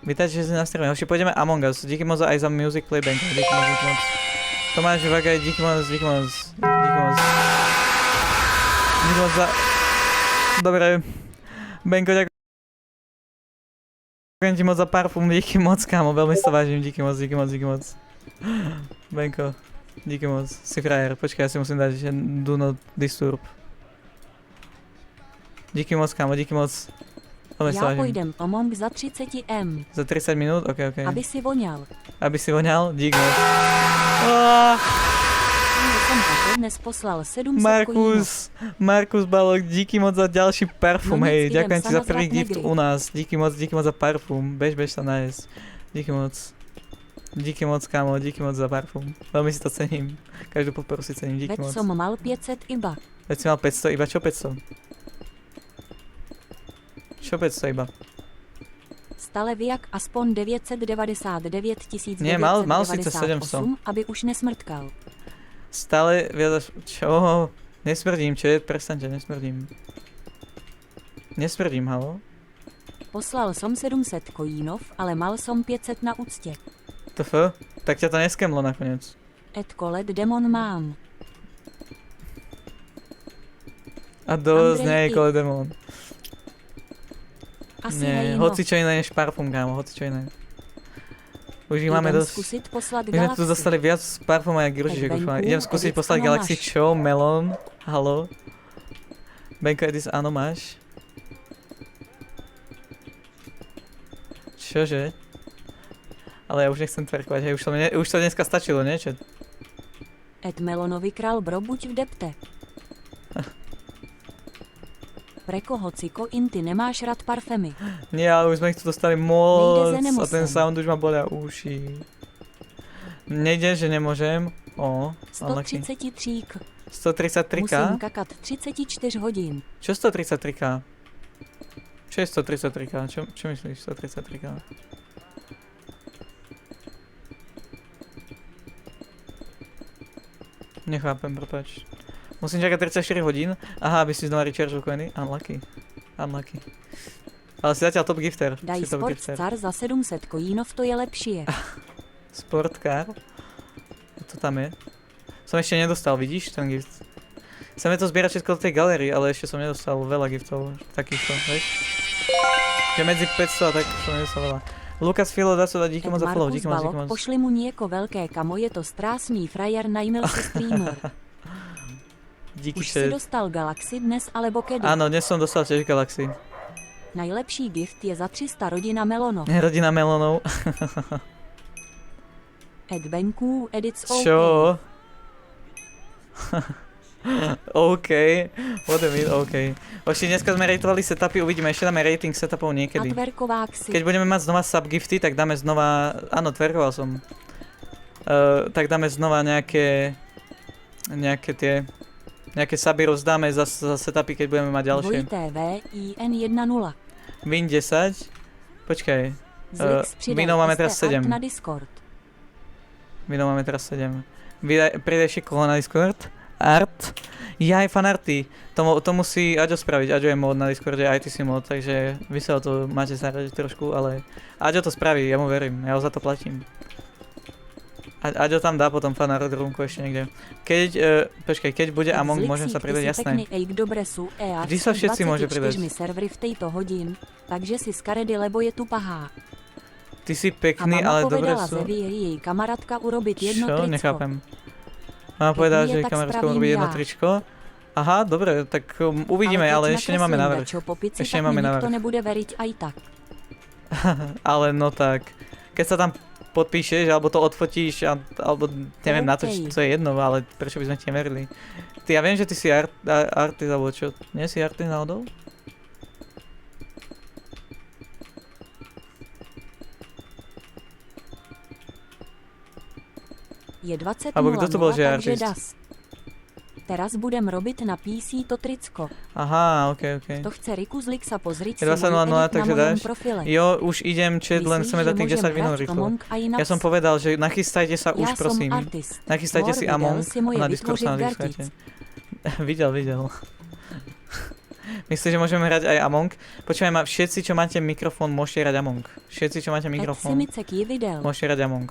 Vítajte, že ste na streame. Hoši, pôjdeme Among Us. Díky moc aj za music playbank. Díky moc. Tomáš Vagaj, díky moc. Díky moc za... Dobre. Benko, ďakujem ti moc za parfum. Díky moc, kámo. Veľmi si to vážim. Díky moc. Benko, díky moc. Si frajer. Počkaj, ja si musím dať do not disturb. Díky moc, kámo. Díky moc. Já pojdem Among za 30 M. Za 30 minút? Ok. Aby si voňal. Aby si voňal? Dík moc. Jsem také dnes poslal 700 Markus Balok, díky moc za ďalší parfum, no hej. nic, Ďakujem ti za prvý gift negry. u nás. Díky moc za parfum. Bež sa nájsť. Díky moc. Díky moc, kámo, díky moc za parfum. Veľmi si to cením. Každú podporu si cením, díky moc. Veď som mal 500 iba. Veď si mal 500, iba čo 500? Čo 500 iba? Stále viak aspoň 999 998, Nie, mal síce 700. aby už nesmrtkal. Stále viac... Čo? Nesmrdím, čo je? Prestaňte, nesmrdím. Nesmrdím, halo? Poslal som 700 coinov, ale mal som 500 na úcte. TF? Tak ťa to neskemlo nakoniec. Et kolet demon mám. A dosť Andrej nie je I. kole demon. Asi Nie, hejno. hoci čo iné než parfum, kámo, hoci čo iné. Už ich máme Idem dosť. skúsiť poslať My sme tu Galaxy. dostali viac parfumov jak Girožiček už máme. Idem skúsiť Edis, poslať áno, Galaxy máš. čo? Melon? Halo? Benko Edis, áno máš? Čože? Ale ja už nechcem tverkovať, hej, už to dneska stačilo, nie? Čo? Et Melonovi král bro buď v depte. Preko hociko inty nemáš rád parfémy. Nie, ale už sme ich tu dostali moc Nejde, že a nemusím. ten sound už ma bolia uši. Nejde, že nemôžem. O, unlucky. 133k. 133k? Musím kakat 34 hodín. Čo 133k? Čo je 133k? Čo myslíš 133k? Nechápem, prepáč. Musím čakať 34 hodín? Aha, aby si znova rechargeol coiny? Unlucky. Ale si zatiaľ top gifter. Daj Si top sport gifter. car za 700 coinov, to je lepšie. Sportcar? To tam je. Som ešte nedostal, vidíš ten gift? Chceme to zbierať všetko do tej galérie, ale ešte som nedostal veľa giftov takýchto, vieš? Že medzi 500 a tak som nedostal veľa. Lukas Filo, dá sa dať díky moc za follow, díky moc. Pošli mu nieko veľké, kamo, je to strásný frajer, najmil si streamer. Díky Už si dostal Galaxy dnes alebo kedy? Áno, dnes som dostal tiež Galaxy. Najlepší gift je za 300 rodina Melonov. Rodina melónov. Ed Benku, edits OK. Čo? OK. What do you mean OK? Oši, dneska sme ratovali setupy, uvidíme, ešte dáme rating setupov A niekedy. tverkovák si. Keď budeme mať znova subgifty, tak dáme znova... Áno, tverkoval som. Tak dáme znova nejaké suby rozdáme za setupy, keď budeme mať ďalšie. TV IN10. Win 10. Počkaj. Zlix přidej Winov máme ST teraz 7. art na Discord. Winov máme teraz 7. Pridaj ešte koho na Discord? Art. Jaj, fanarty. To musí Aďo spraviť. Aďo je mod na Discorde, aj ty si mod, takže vy sa o to máte zaradiť trošku, ale Aďo to spraví, ja mu verím, ja ho za to platím. Aďo tam dá potom fanart roomku ešte niekde. Keď bude Among, môžem sa pridať, jasné. Vždy sa všetci môže pridať. servery v tejto hodín, takže si skaredy, lebo je tu pahá. Ty si A pekný, mama ale dobre povedala sú... Zevi, jej kamarátka urobiť jedno Čo? tricko. Nechápem. Mama povedala, nie, že tak kamarátko spravím robí jedno ja. tričko. Aha, dobre, tak uvidíme, ale ešte nemáme návrh. Ešte nemáme návrh. Nikto nebude veriť aj tak. Ale no tak, keď sa tam podpíšeš, alebo to odfotíš, alebo neviem, na to, OK. čo je jedno, ale prečo by sme ti neverili. Ty, ja viem, že ty si artist, alebo čo, nie si artist náhodou? Je 20.00, Alebo kto to bol, že je takže artist? das. Teraz budem robiť na PC to tricko. Aha, okej. To chce Riku z Lixa pozrieť Je 20.00, takže dáš? profile. Jo, už idem, chat, len chceme dať tých 10 minút rýchlo. Ja som povedal, že nachystajte sa už, prosím. Nachystajte si Among na Discord sa nadiskujete. Videl. Myslíš, že môžeme hrať aj Among? Počúvaj ma, všetci, čo máte mikrofón, môžete hrať Among. Všetci, čo máte mikrofón, Eximicek Jividel. môžete hrať Among.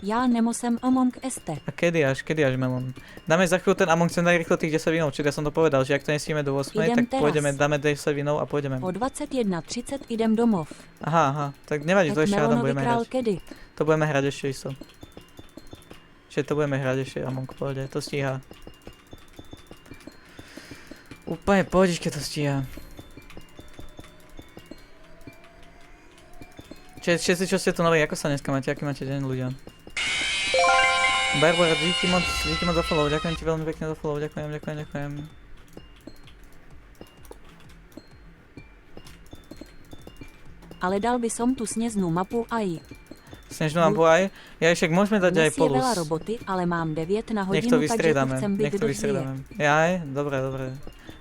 Já nemosem Among Este. A kedy až Melon? Dáme za chvíľu ten Among, chcem dať rýchlo tých 10 vinov, čiže ja som to povedal, že ak to nesíme do 8, Idem tak teraz. pôjdeme, dáme 10 vinov a pôjdeme. O 21:30 idem domov. Aha, tak nevadí, to Jak ešte hádam Melonovi budeme král hrať. kedy. To budeme hrať ešte isto. Čiže to budeme hrať ešte Among, pohode, to stíha. Úplne pohodičke to stíha. Čiže všetci, čo ste tu noví, ako sa dneska máte, aký máte deň ľudia? Barbara, díky moc za follow, ďakujem ti veľmi pekne za follow, ďakujem. Ale dal by som tu sněznu mapu aj. Snežnú mapu aj? Ja však môžeme dať aj Dnes je polus. veľa roboty, ale mám 9 na Nech hodinu, to takže tu vystriedame, chcem byť do 2. Jaj, dobre.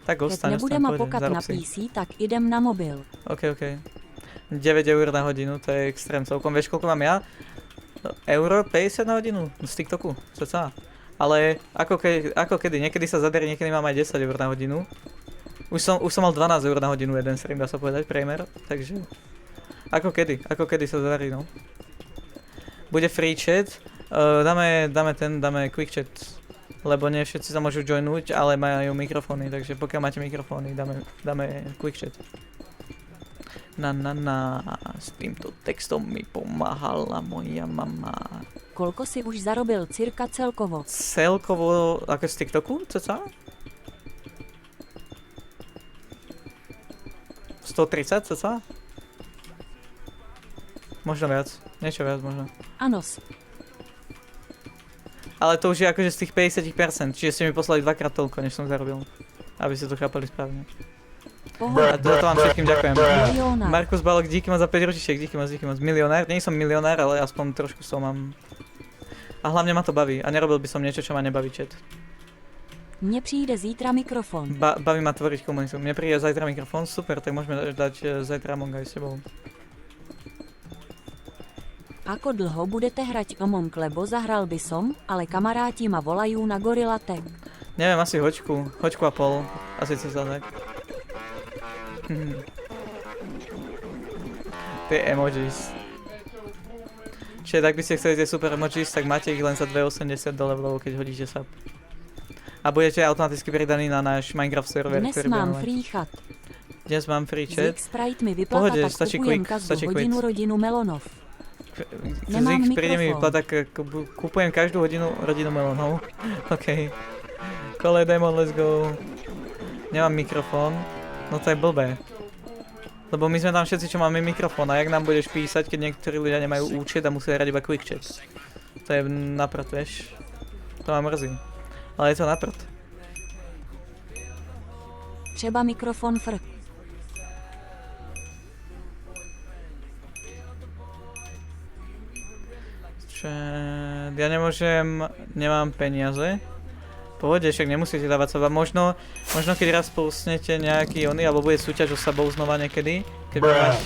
Tak Keď ostane, nebudem pôjde, pokat zarob na si. PC, tak idem na mobil. OK. 9 eur na hodinu, to je extrém celkom. Vieš, koľko mám ja? Euro 50 na hodinu z TikToku, cca. Ale ako kedy, niekedy sa zadarí, niekedy mám aj 10 eur na hodinu. Už som mal 12 eur na hodinu jeden stream, dá sa povedať, priemer, takže... Ako kedy sa zadarí, no. Bude free chat, dáme quick chat. Lebo nie všetci sa môžu joinúť, ale majú mikrofóny, takže pokiaľ máte mikrofóny, dáme quick chat. S týmto textom mi pomáhala moja mama. Koľko si už zarobil cirka celkovo? Celkovo, ako z TikToku, cca? 130 cca? Možno viac, niečo viac možno. Anos. Ale to už je akože z tých 50%, čiže ste mi poslali dvakrát toľko, než som zarobil. Aby ste to chápali správne. A za to vám všetkým ďakujem. Milionár. Markus Balok, díky moc za 5 ročičiek, díky moc. Milionár, nie som milionár, ale aspoň trošku som mám. A hlavne ma to baví a nerobil by som niečo, čo ma nebaví chat. Mne přijde zítra mikrofon. Baví ma tvoriť komunitu. Mne príde zajtra mikrofón, super, tak môžeme dať zajtra Among aj s tebou. Ako dlho budete hrať Among, lebo zahral by som, ale kamaráti ma volajú na Gorilla Tag. Neviem, asi hoďku a pol, asi cca tak. Tie emojis. Čiže tak by ste chceli tie super emojis, tak máte ich len za 2,80 do levelov, keď hodíte sub. A budete automaticky pridaní na náš Minecraft server, Dnes ktorý mám budeme mať. free chat. Dnes mám free chat. Zik Sprite mi vyplata, Pohode, tak stačí kupujem quick, každú stačí hodinu quick. rodinu Melonov. Nemám Zik, príde mi mikrofón. vyplatak, kúpujem každú hodinu rodinu melónov. OK. Kole Demon, let's go. Nemám mikrofón. No to je blbé. Lebo my sme tam všetci, čo máme mikrofón, a jak nám budeš písať, keď niektorí ľudia nemajú účet a musia hrať iba quick chat. To je na prd, vieš. To ma mrzí. Ale je to na prd. Třeba mikrofon fr. Ja nemám peniaze. Pohode, však nemusíte dávať seba. Možno keď raz postnete nejaký ony, alebo bude súťaž o sabov znova niekedy, keď budeme mať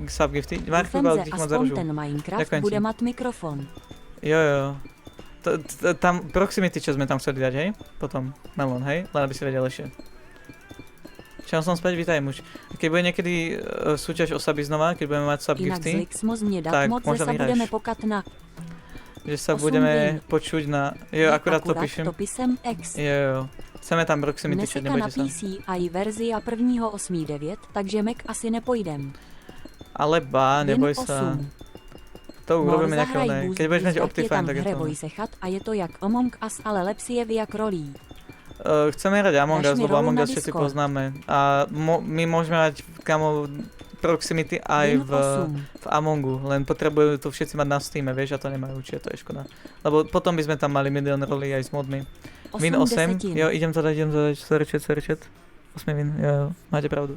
subgifty. Marky Dúfam, Balk, že dich moc aspoň zaružujú. ten Minecraft Ďakujem ti. bude mať mikrofon. Jo. Tam proximity, čo sme tam chceli dať, hej? Potom Melon, hej? Len aby si vedel ešte. Čau som späť, vítaj muž. Keď bude niekedy súťaž o suby znova, keď budeme mať Inak subgifty, Zlixmos mě tak dát moc, že možno sa vyhráš. budeme pokat na že sa 8 budeme vín. počuť na... Jo, akurát to píšem. dopisem X. Jo. Chceme tam proximity, čo Dneseka na nebojte sa. PC a i verzi a 1.8.9, takže Mac asi nepojdem. Ale neboj Jen sa. 8. To urobíme nejaké zahraj oné. Boost Keď budeš mať Boost, Optifine, tam tak je hre to. Voice Chat a je to jak Among Us, ale lepší je jak rolí. Chceme hrať Among Dáš Us, mi lebo rolu Among na Us všetci Discord. poznáme. A my môžeme mať kamo proximity aj Jen v Amongu, len potrebujú to všetci mať na Steame, vieš, a to nemajú, čiže to je škoda. Lebo potom by sme tam mali milión rolí aj s modmi. 8. Win 8, desetín. jo, idem to dať, sorry chat. 8 win, jo, máte pravdu.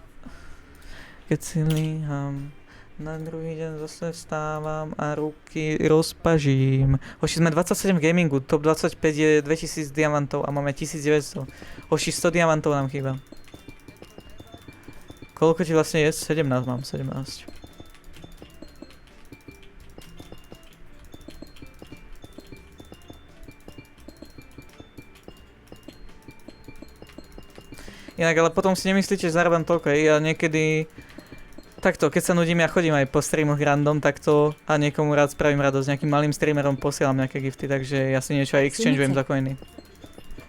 Keď si líham, na druhý deň zase vstávam a ruky rozpažím. Hoši, sme 27 v gamingu, top 25 je 2000 diamantov a máme 1900. Hoši, 100 diamantov nám chýba. Koľko ti vlastne je? 17 mám, 17. Inak, ale potom si nemyslíte, že zarábam toľko, ja niekedy... Takto, keď sa nudím, ja chodím aj po streamoch random takto a niekomu rád spravím radosť, nejakým malým streamerom posielam nejaké gifty, takže ja si niečo aj exchangeujem za coiny.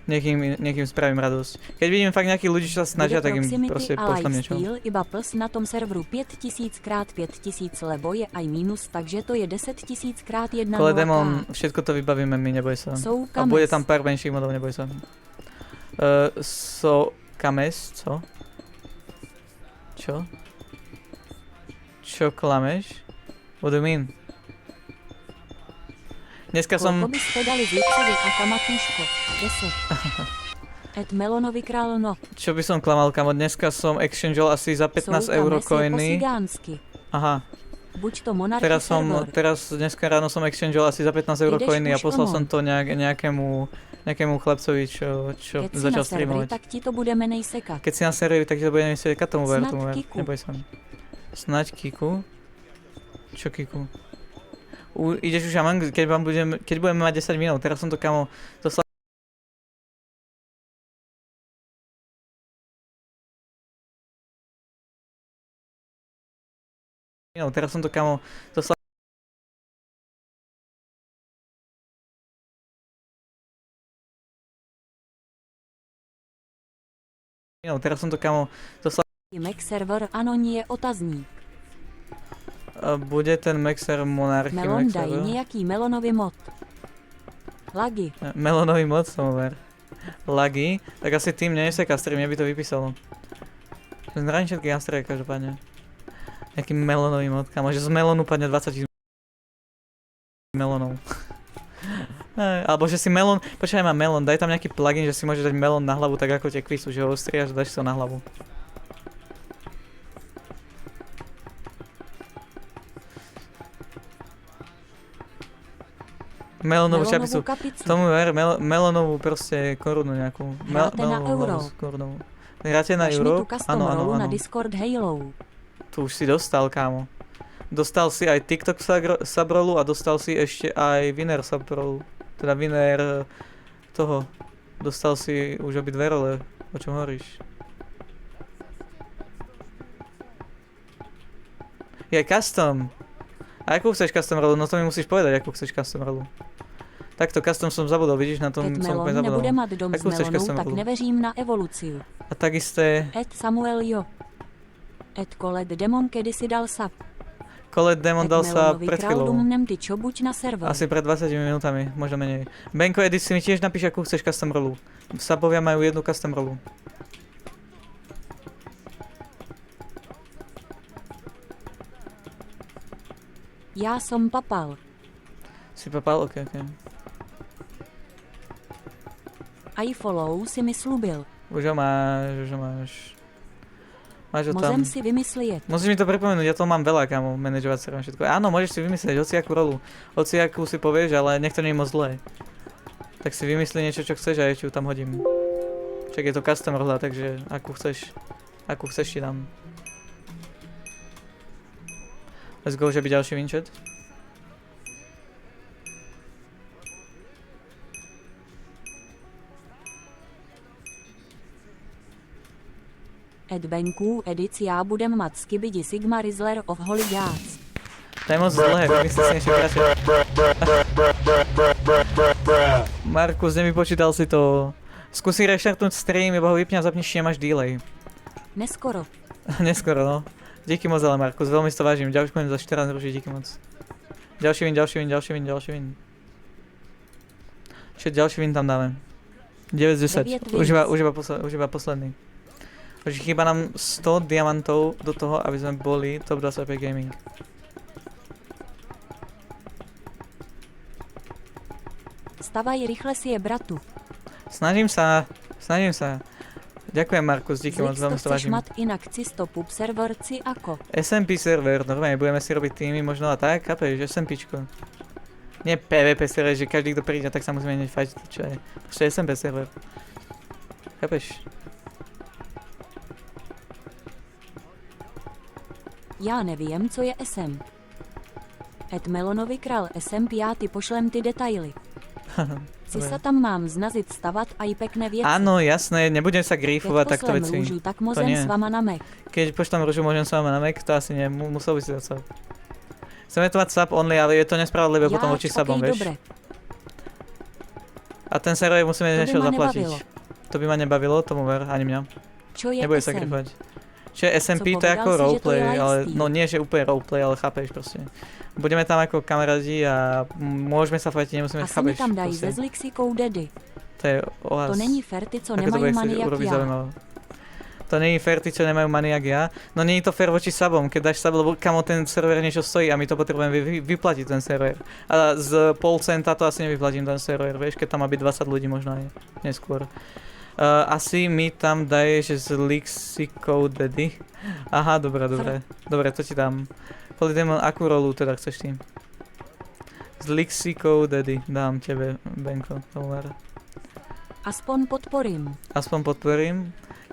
Niekým spravím radosť. Keď vidím fakt nejakých ľudí, čo sa snažia, tak im proste pošlem niečo. Iba plus na tom serveru 5000 x 5000, lebo je aj mínus, takže to je 10 000 x 1. Kole Demon, všetko to vybavíme my, neboj sa. A bude tam pár menších modov, neboj sa. Kames, co? Čo? Čo klameš? What do you mean? Dneska som... Koľko byste dali Zipsovi a Kamatúško? 10. Ed Melonovi král, no. Čo by som klamal, kamo? Dneska som exchangeol asi za 15 euro coiny. Aha. Buď to monarchy server. Teraz dneska ráno som exchangeol asi za 15 euro coiny a poslal som to nejakému chlapcovi, čo začal streamovať. Tak ti to bude menej sekať. Keď si na serveri, tak ti to bude menej sekať, tomu ver. Neboj sa. Snaď Kiku. Čo Kiku? Ideš už Among, keď budeme mať 10 minút, teraz som to kamo doslal. Teraz som to kamo doslal. Teraz som to kamo doslal. Mac server, ano, nie otazník. Bude ten Maxer Monarchy Melon, Maxer, daj nejaký melonový mod. Lagy. Melonový mod som ver. Lagy? Tak asi tým neseká stream, mne by to vypísalo. Zraním všetky nástroje každopádne. Nejaký melonový mod, kamo, že z melonu padne 20 000 melonov. Alebo že si melon, počkaj, mám melon, daj tam nejaký plugin, že si môžeš dať melon na hlavu tak ako tie kvisu, že ho ostriaš a dáš si ho na hlavu. Melonovú čapicu. Tomu ver, melonovú proste korunu nejakú. Hráte na euro. Korunu. Hráte na euro? Áno, áno, áno. Na Discord Halo. Tu už si dostal, kámo. Dostal si aj TikTok subrolu a dostal si ešte aj winner subrolu. Teda winner toho. Dostal si už obidve role. O čom hovoríš? Je custom. A akú chceš custom rolu? No to mi musíš povedať, akú chceš custom rolu. Takto custom som zabudol, vidíš, na tom som úplne zabudol. Nebude mať dom s melonou, tak neveřím na evoluciu. A tak isté... Ed Samuel, jo. Ed Colette Demon kedy si dal sub. Colette Demon dal sa pred chvíľou. Ty čo, buď na server. Asi pred 20 minútami, možno menej. Benko Edit si mi tiež napíš, akú chceš custom rolu. Subovia majú jednu custom rolu. Ja som papal. Si papal? Ok. Aj follow si mi slúbil. Už ho máš. Máš ho tam. Môžem si vymyslieť. Musíš mi to pripomenúť, ja to mám veľa, kamo, manažovať server všetko. Áno, môžeš si vymyslieť hociakú rolu. Hociakú si povieš, ale nech to nie je moc zlé. Tak si vymyslí niečo, čo chceš a ja ti ju tam hodím. Však je to custom rola, takže akú chceš ti dám. Let's go, že by ďalší winčet. Ed Benku, Edic, já budem mať Skibidi Sigma Rizzler of Holy Gods. To je moc zlé, vymyslí si niečo kračie. Markus, nevypočítal si to. Skúsi reštartnúť stream, iba ho vypni a zapni, či nemáš delay. Neskoro. Neskoro, no. Díky moc, ale Markus, veľmi si to vážim. Ďakujem za 14 ruží, díky moc. Ďalší win. Čiže ďalší win tam dáme. 9 z 10. Už iba posledný. Takže chýba nám 100 diamantov do toho, aby sme boli top 25 gaming. Stavaj, rýchle si je, bratu. Snažím sa. Ďakujem, Markus, díky moc, veľmi to vážim. Mať inak cistopub serverci ako? SMP server, normálne, budeme si robiť týmy možno a tak, chápeš, SMPčko. Nie PvP server, že každý, kto príde, tak sa musíme hneď fajčiť, čo je. Proste SMP server. Chápeš? Já nevím, co je SM. Ed Melonovi král SMP, já ty pošlem ty detaily. Si sa tam mám znazit stavat a i pekné věci. Áno, jasné, nebudem sa griefovať Keď takto poslem veci. růžu, tak To mozem nie. s vama na Mac. Keď pošlem rúžu, môžem s vama na Mac, to asi nie, musel by si dať sub. Chceme to mať sub only, ale je to nespravodlivé potom voči subom, okej, vieš. dobre. A ten server musíme To by niečo ma zaplatiť. nebavilo. To by ma nebavilo, tomu ver, ani mňa. Čo je Nebude sa SM? griefovať. Čiže SMP to je povedal ako si, že to je roleplay, ale lifestyle? no nie, že úplne roleplay, ale chápeš proste. Budeme tam ako kamarádi a môžeme sa fajtiť, nemusíme, Asi mi chápeš tam dají proste. ze Zlixikou Daddy. To je o vás. To není fér, ty, co Ako to nemají budeš mani jak urobiť já. zaujímavé. To není fér, tí, čo nemajú money jak ja. No nie je to fér voči subom, keď dáš sub, lebo kamo ten server niečo stojí a my to potrebujeme vyplatiť ten server. A z pol centa to asi nevyplatím ten server, vieš, keď tam má byť 20 ľudí možno aj neskôr. Asi mi tam daješ z Lixikou Daddy. Aha, dobre. Dobre, to ti dám. Polydemon, akú rolu teda chceš tým? S Lixikou Daddy dám tebe, Benko, tovar. Aspoň podporím. Aspoň podporím.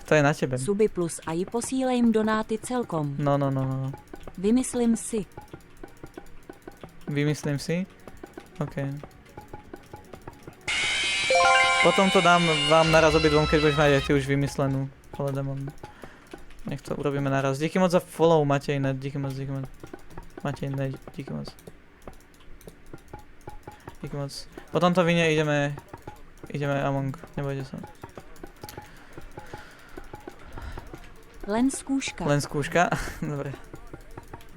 To je na tebe. Suby plus a i posílej jim donáty celkom. No. Vymyslím si. Vymyslím si? OK. Potom to dám vám naraz obidvom, keď budeš mať aj ty už vymyslenú. Polydemon. Nech to urobíme naraz. Díky moc za follow, Matej Net. Díky moc. Matej Net, díky moc. Díky moc. Po tomto vine ideme Among, nebojte sa. Len skúška. Len skúška? Dobre.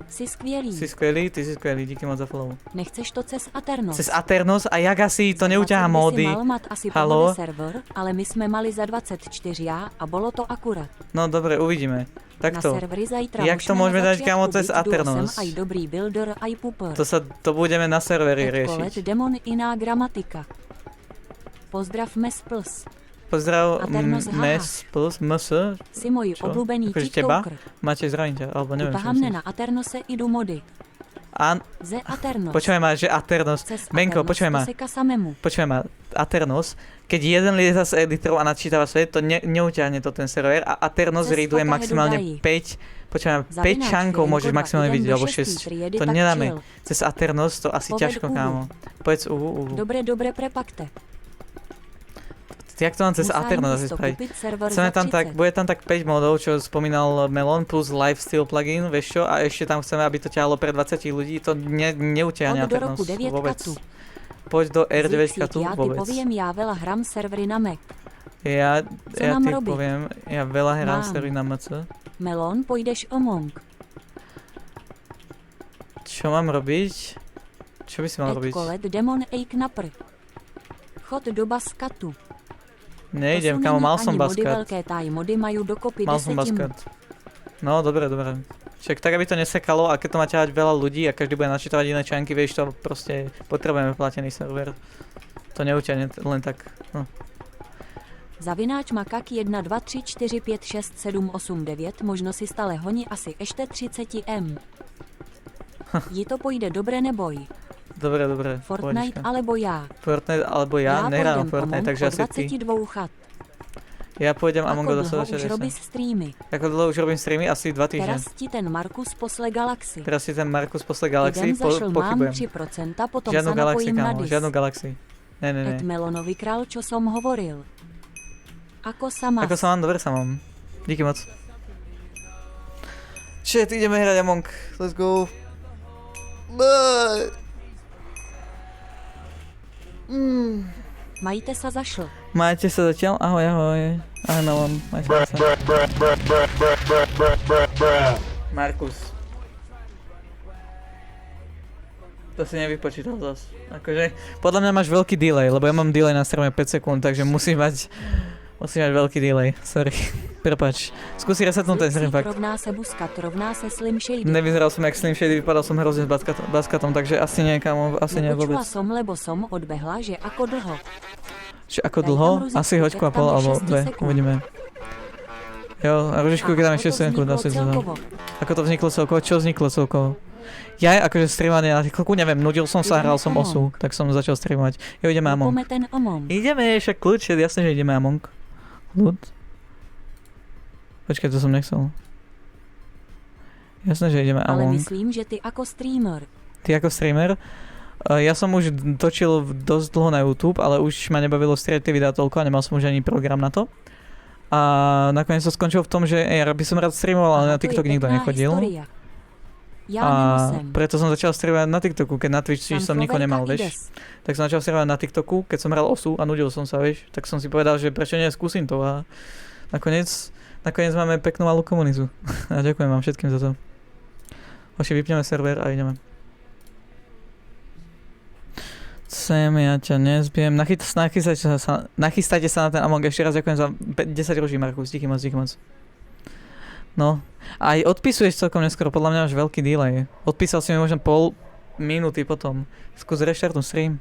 Si skvělý. Si skvelý, ty si skvelý, díky moc za follow. Nechceš to cez Aternos. Cez Aternos a jak asi to neuťahá Za 20 by si módy. mal mať asi Haló? pohodlný server, ale my jsme mali za 24 já a bolo to akurát. No dobre, uvidíme. Na Takto. servery zajtra Jak to môžeme dať, kamo, cez Aternos? Aj dobrý builder, aj pupper. To budeme na serveri Edkolet riešiť. demon iná gramatika. Pozdrav mes plus. Pozdrav Aternos, haha. mes plus ms. Si môj Čo? obľúbený Akože teba? tiktoker. Máte zdravím ťa, alebo neviem čo Utahám mne myslíš. na Aternose idu mody. Ze Aternos. Počúvaj ma, že Aternos. Cez Benko, Aternos počúvaj ma. to seka samemu. Počúvaj ma, Aternos, keď jeden lieza z editorov a načítava svet, to neuťahne to ten server a Aternos Cez readuje Fatahedu maximálne dají. 5, počúvaj ma, 5 Zavináč čankov Firenko môžeš 2, maximálne idem vidieť, do alebo 6. 6. triedy, To tak nedáme. chill. Cez Aternos to asi Poved ťažko, uhu. kámo. Povedz uhu. Dobre, prepakte. Jak to mám cez Musím Aternos asi isto spraviť? kúpiť server Chceme za tam 30. bude tam tak 5 modov, čo spomínal Melon, plus Lifesteal plugin, vieš čo? A ešte tam chceme, aby to ťahalo pre 20 ľudí, to neuťahne Od do Aternos roku 9 vôbec. katu. Poď do R9 Zlík katu ja ti vôbec. poviem, ja veľa hram servery na Mac. Ja mám ti robiť? poviem, ja veľa hrám Mám. servery na MC. Melon, pôjdeš Among. Čo mám robiť? Čo by si mal robiť? Edkolet demon ejk na pr. Chod do baskatu. Nejdem, To sú kamo, není mal som ani mody baskat. veľké, taj mody majú dokopy Mal som 10 baskat. No, dobre. Však tak, aby to nesekalo a keď to má ťahať veľa ľudí a každý bude načítavať iné články, vieš, to proste potrebujeme platený server. To neuťahne len tak. No. Zavináč makak 1, 2, 3, 4, 5, 6, 7, 8, 9, možno si stále honí asi ešte 30 M. Ji to pôjde dobre, neboj. Dobre. Fortnite pohodička. alebo ja. Fortnite alebo ja nehrám pôjdem Fortnite, Among takže po asi ty. 22 chat. Ja pôjdem Among Ako Us dlho do už robíš streamy? Ako dlho už robím streamy? Asi 2 týždne. Teraz ti ten Markus posle Galaxy. Teraz si ten Markus posle Galaxy, Idem zašel, mám pochybujem. 3%, potom Žiadnu sa Galaxy, napojím na kámo, dis. žiadnu Galaxy. Ne. Et Melonovi král, čo som hovoril. Ako sa má? Ako sa mám? Dobre sa mám. Díky moc. Shit, ideme hrať Among. Let's go. Majte sa zašl. Majte sa zatiaľ? Ahoj. Ahoj Melon. Majte sa. Markus. To si nevypočítal zas. Akože, podľa mňa máš veľký delay, lebo ja mám delay na streame 5 sekúnd, takže musíš mať veľký delay. Sorry. Prepáč. Skúsi resetnúť ten stream, fakt. Rovná se buskat, rovná se Slim Shady. Nevyzeral som jak Slim Shady, vypadal som hrozne s baskatom, takže asi nie, kámo, asi nie Nepočula vôbec. som, lebo som odbehla, že ako dlho. Čiže ako Daj dlho? tam ruzičku, Asi hoďku a tak tam pol, je alebo 6 dve, sekúnd. uvidíme. Jo, a ružičku, keď dáme 6 ako to sekúnd, vzniklo asi to. celkovo? Ako to vzniklo celkovo? Čo vzniklo celkovo? Ja akože streamovanie na TikToku, neviem, nudil som sa, Ideme hral som Among. osu, tak som začal streamovať. Jo, ideme Among. Pome ten Among. Ideme, však kľud, jasne, že ideme Among. Kľud. Počkaj, to som nechcel. Jasné, že ideme Ale Among. myslím, že ty ako streamer. Ty ako streamer? Ja som už točil dosť dlho na YouTube, ale už ma nebavilo strieľať tie videá toľko a nemal som už ani program na to. A nakoniec to skončilo v tom, že ja by som rád streamoval, ale Aha, na to je TikTok nikto pekná nechodil. historia. Já A nemusím. preto som začal streamovať na TikToku, keď na Twitchi som nikoho nemal, vieš. Ides. Tak som začal streamovať na TikToku, keď som hral osu a nudil som sa, vieš. Tak som si povedal, že prečo nie, skúsim to a nakoniec máme peknú malú komunitu. A ďakujem vám všetkým za to. Hoši, vypneme server a ideme. Sem, ja ťa nezbijem. Nachystajte sa na ten Among. Ešte raz ďakujem za 10 roží, Markus. Díky moc, díky moc. No. Aj odpisuješ celkom neskoro, podľa mňa máš veľký delay. Odpísal si mi možno pol minúty potom. Skús reštartnúť stream.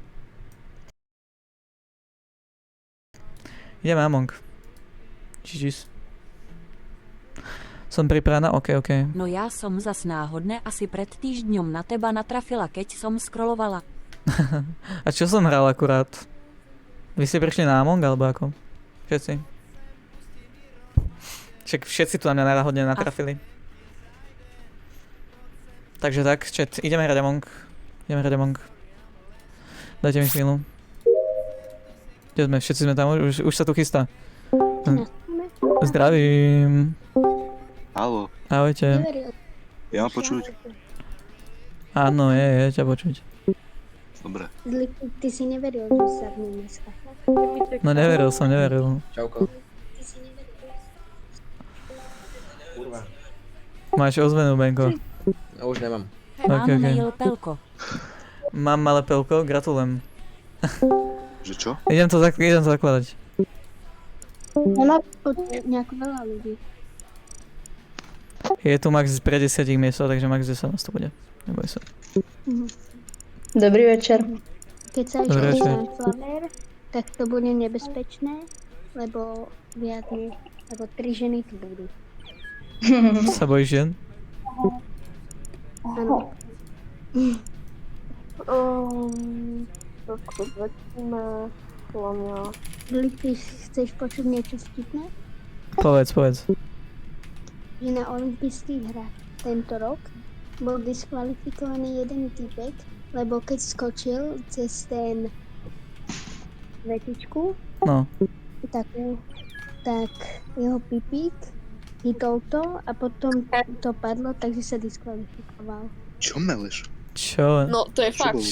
Ideme Among. GG's. Som pripravená? OK. No já som zas náhodne asi pred týždňom na teba natrafila, keď som scrollovala. A čo som hral akurát? Vy ste prišli na Among, alebo ako? Všetci? Však všetci tu na mňa náhodne natrafili. Takže tak, chat, ideme hrať Among. Dajte mi chvíľu. Kde sme? Všetci sme tam, už sa tu chystá. Zdravím. Haló, Ahojte. ja mám počuť? Áno, je ťa počuť. Dobre. Ty si neveril, že sa v ňom dneska. No neveril som. Čauko. Ty si neveril. Kurva. Máš ozvenu, Benko. Ja už nemám. Mám Ok. mail Pelko. Mám malé pelko, gratulujem. Že čo? Idem to zakladať. Nemá nejako veľa ľudí. Je tu max pre 10 miestov, takže max 10 nás to bude. Neboj sa. Dobrý večer. Keď sa Dobre, ešte večer. na flamer, tak to bude nebezpečné, lebo lebo 3 ženy tu budú. Sa bojíš žien? Áno. Lili, ty chceš počuť niečo vtipné? Povedz. Že na olympijských hrách tento rok bol diskvalifikovaný jeden typek, lebo keď skočil cez ten vetičku, No. tak jeho pipík chytol to a potom to padlo, takže sa diskvalifikoval. Čo meleš? Čo? No, to je Čo fakt. bolo?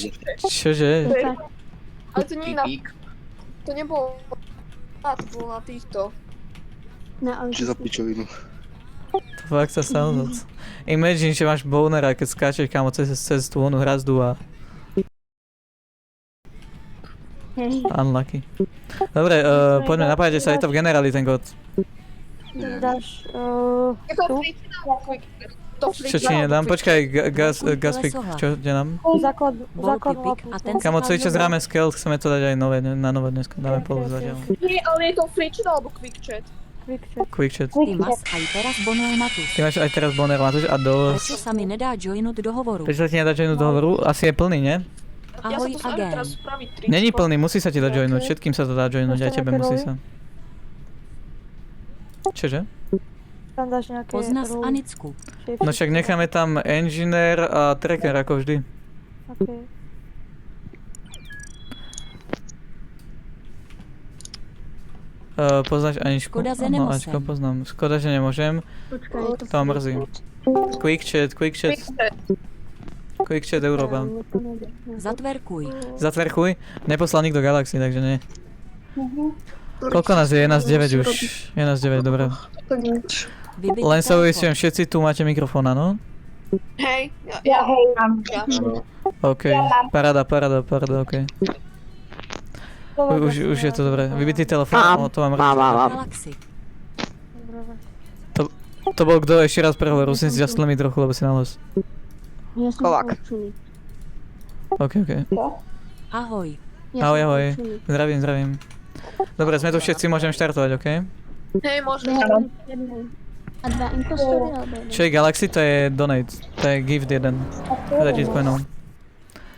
Čože? To je fakt. Ale to nie je na... Pipík. To nebolo... to bolo na týchto. Na Či za olympijských. pičovinu? To fakt sa stalo. Imagine, že máš bonera, keď skáčeš kámo cez tú onu hrazdu a Hej. unlucky. Dobre, poďme, napájate sa, je to v generáli ten kód. Dáš, Je to free alebo quick? To free Čo ti nedám? Počkaj, gaspik, čo nedám? základ Bol pipik a ten Kamo, sa celý čas hráme Skeld, chceme to dať aj nové, na nové dneska, dáme polu zatiaľ. Nie, ale je to free chat alebo quick chat? Quick chat. Ty mas aj teraz bonel Matus. Ty máš aj teraz boner, Matúš, a Prečo dosť. sa mi nedá joinúť do hovoru? Prečo sa ti nedá joinúť do hovoru? Asi je plný, nie? Ja Ahoj sa to snažím agent. teraz spraviť 3. Není plný, musí sa ti dať joinúť, všetkým sa to dá joinúť, aj tebe musí sa. Čože? tam dáš nejaké Pozná z role, Anicku. shape No však necháme tam engineer a tracker ako vždy. Okay. Poznáš Aničku? Škoda, že Áno, nemusím. Ačko poznám. Škoda, že nemôžem. Počkaj, je to To ma mrzí. Quick chat. Quick chat Európa. Zatverkuj. Zatverkuj. Neposlal nikto Galaxy, takže nie. Koľko nás je? Je nás 9 už. Je nás 9, dobré. Vybiť Len sa telefón. uistujem, všetci tu máte mikrofón, áno? Hej, ja. Áno. OK. Paráda, ok. Už je to dobré. Vybitý telefón, to mám rád. Galaxy. To bol kto? Ešte raz prehovor, musím si zastlmiť trochu, lebo si nahlas. Ja som Kolak. poučený. OK. Ahoj. Ja Ahoj, som ahoj. poučený. Zdravím. Dobre, sme tu všetci, môžem štartovať, OK? Hej, môžem. A 2 impostory alebo jeden? Čo je Galaxy, to je donate. To je gift 1. Za 1000 coinov.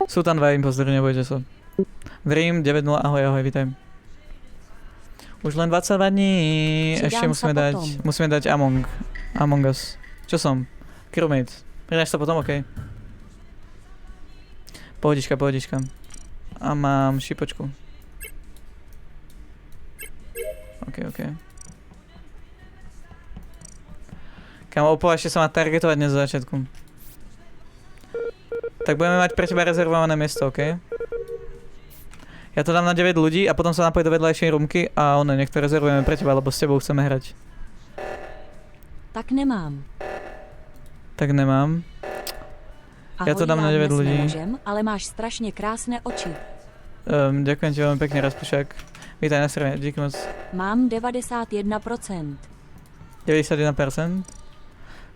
Sú tam 2 impostory, nebojte sa. Dream 9.0, ahoj, vitaj. Už len 22 dní, Přidám ešte sa musíme potom. dať Among Us. Čo som? Crewmate. Pridáš sa potom, OK. Pohodička, pohodička. A mám šipočku. OK. Kámo, opovažte sa ma targetovať dnes zo začiatku. Tak budeme mať pre teba rezervované miesto, OK? Ja to dám na 9 ľudí a potom sa napojí do vedľajšej rumky a nech to rezervujeme pre teba, lebo s tebou chceme hrať. Tak nemám. Tak nemám. Ja to Ahoj, dám na 9 dnes ľudí. nemôžem, ale máš strašne krásne oči. Ďakujem ti veľmi pekne, Raspušák. Vítaj na strane, díky moc. Mám 91%. 91%?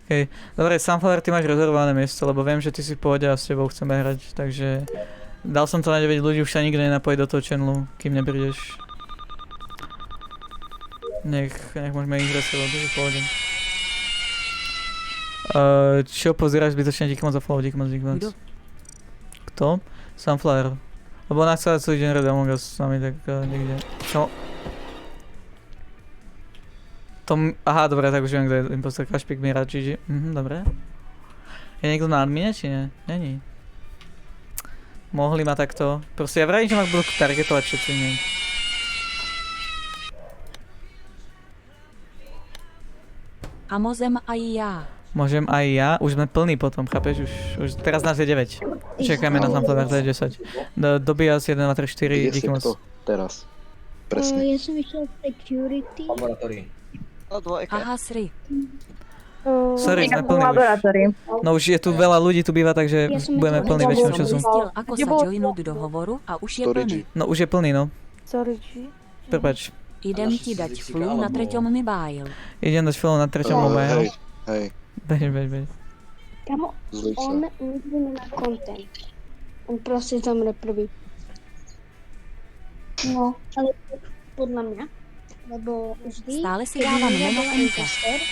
OK. Dobre, Sunflower, ty máš rezervované miesto, lebo viem, že ty si v pohode a s tebou chceme hrať, takže... Dal som to na 9 ľudí, už sa nikto nenapojí do toho channelu, kým neprídeš. Nech môžeme ich hrať, lebo to je v pohode. Čo pozeráš zbytočne, díky moc za follow, díky moc. Kto? Kto? Sunflower. Lebo ona chcela celý deň hrať Among Us s nami, tak niekde. Aha, dobre, tak už viem, kto je impostor. Kašpik, Mira, GG. Dobre. Je niekto na admine, či nie? Není. Mohli ma takto. Proste ja vravím, že ma budú targetovať všetci, nie. A mozem aj ja. Môžem aj ja, už sme plní potom, chápeš? Už teraz nás je 9. Čakáme na Sunflower, to je 10. Dobíja z 1, 2, 3, 4, díky moc. Kto teraz? Presne. Ja som išiel security. Laboratórii. Aha, Sri. Sorry, sme plní už. No už je tu veľa ľudí, tu býva, takže Ja som budeme nechcel- plní väčšinu času. Zistil, ako sa joinúť do hovoru a už je Storage. plný. No už je plný, no. Sorry, či? Prepač. Idem ti dať flu na treťom mobile. Idem dať follow na treťom mobile. Hej, Beď. Kamo, zlý sa. on nikdy nemá content. On proste zomre prvý. No, ale podľa mňa, lebo vždy... Stále si dávam meno MK.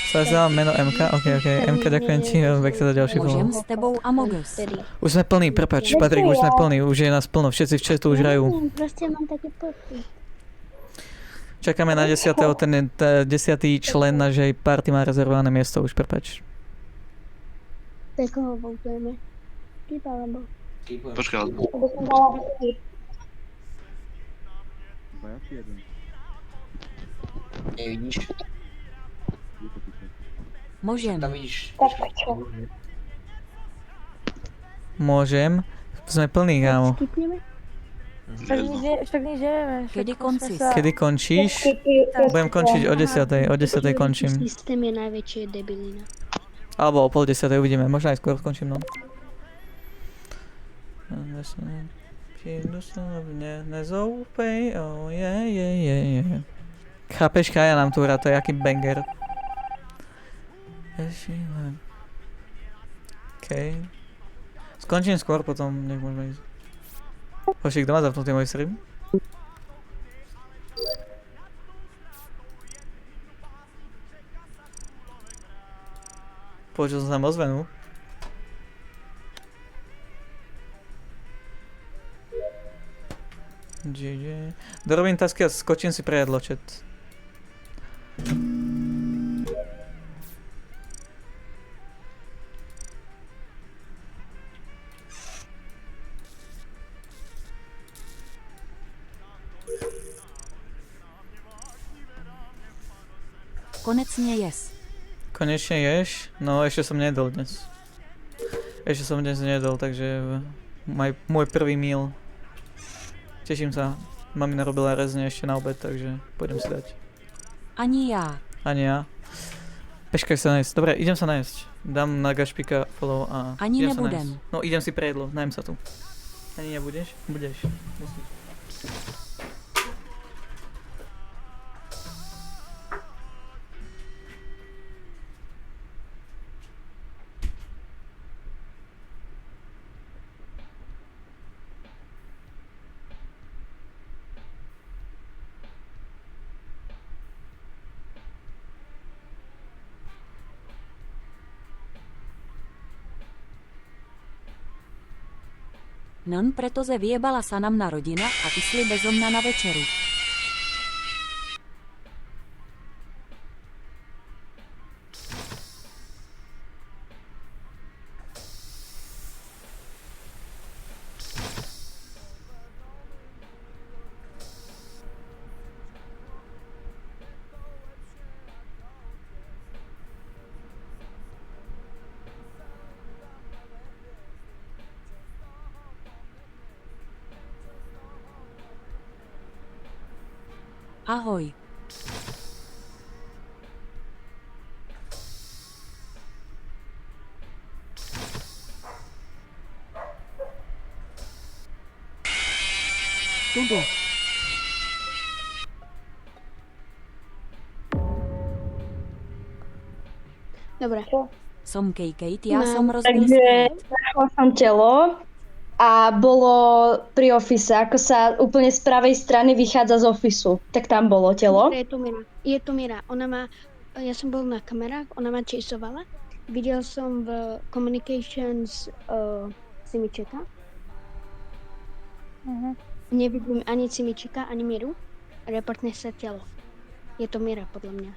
Sa dávam meno MK, OK. MK, ďakujem ti, Vek sa za ďalší Môžem follow. s tebou Among Us. Už sme plní, prepač, Patrik, už sme plní, už je nás plno, všetci v chatu už hrajú. Proste mám také pocity. Čakáme na 10. ten 10. člen našej party má rezervované miesto, už prepač. Tak koho voutujeme? Typ alebo... Počkaj, ale... Lebo som dala typ. Nevidíš? Môžem. Tam vidíš. Môžem? Sme plní, kámo. Skipneme? Však nič nevieme. Kedy konci? Kedy končíš? Budem končiť o 10. O 10. končím. Systém je najväčšia debilina. Alebo o pol 10. uvidíme, možno aj skôr skončím, no. Nezoupej, oh je. Chápeš, Kaja nám tu hrá, to je aký banger. OK. Skončím skôr, potom nech môžeme ísť. Hoši, kto má zapnutý môj stream? Počul som tam ozvenu. GG. Dorobím tasky a skočím si pre jedlo, chat. Konečne jes. Konečne ješ? No ešte som nejedol dnes. Ešte som dnes nejedol, takže môj prvý meal. Teším sa. Mamina robila rezne ešte na obed, takže pôjdem si dať. Ani ja. Ani ja. Peškaj sa najesť. Dobre, idem sa najesť. Dám na Gašpika follow a Ani idem sa nebudem. najesť. No idem si pre jedlo, najem sa tu. Ani nebudeš? Budeš. Musíš. Non pretože vyjebala sa nám na rodina a išli bezo mňa na večeru. Ahoj. Tudu. Dobre. Som Kate, já No, som rozbil Takže skelet. našla som telo a bolo pri office, ako sa úplne z pravej strany vychádza z ofisu. Tak tam bolo telo. Je to Mira. Je to Mira. Ona má, ja som bol na kamerách, ona ma chaseovala. Videl som v communications Simičeka. Nevidím ani Simičeka, ani Miru. Reportne sa telo. Je to Mira, podľa mňa.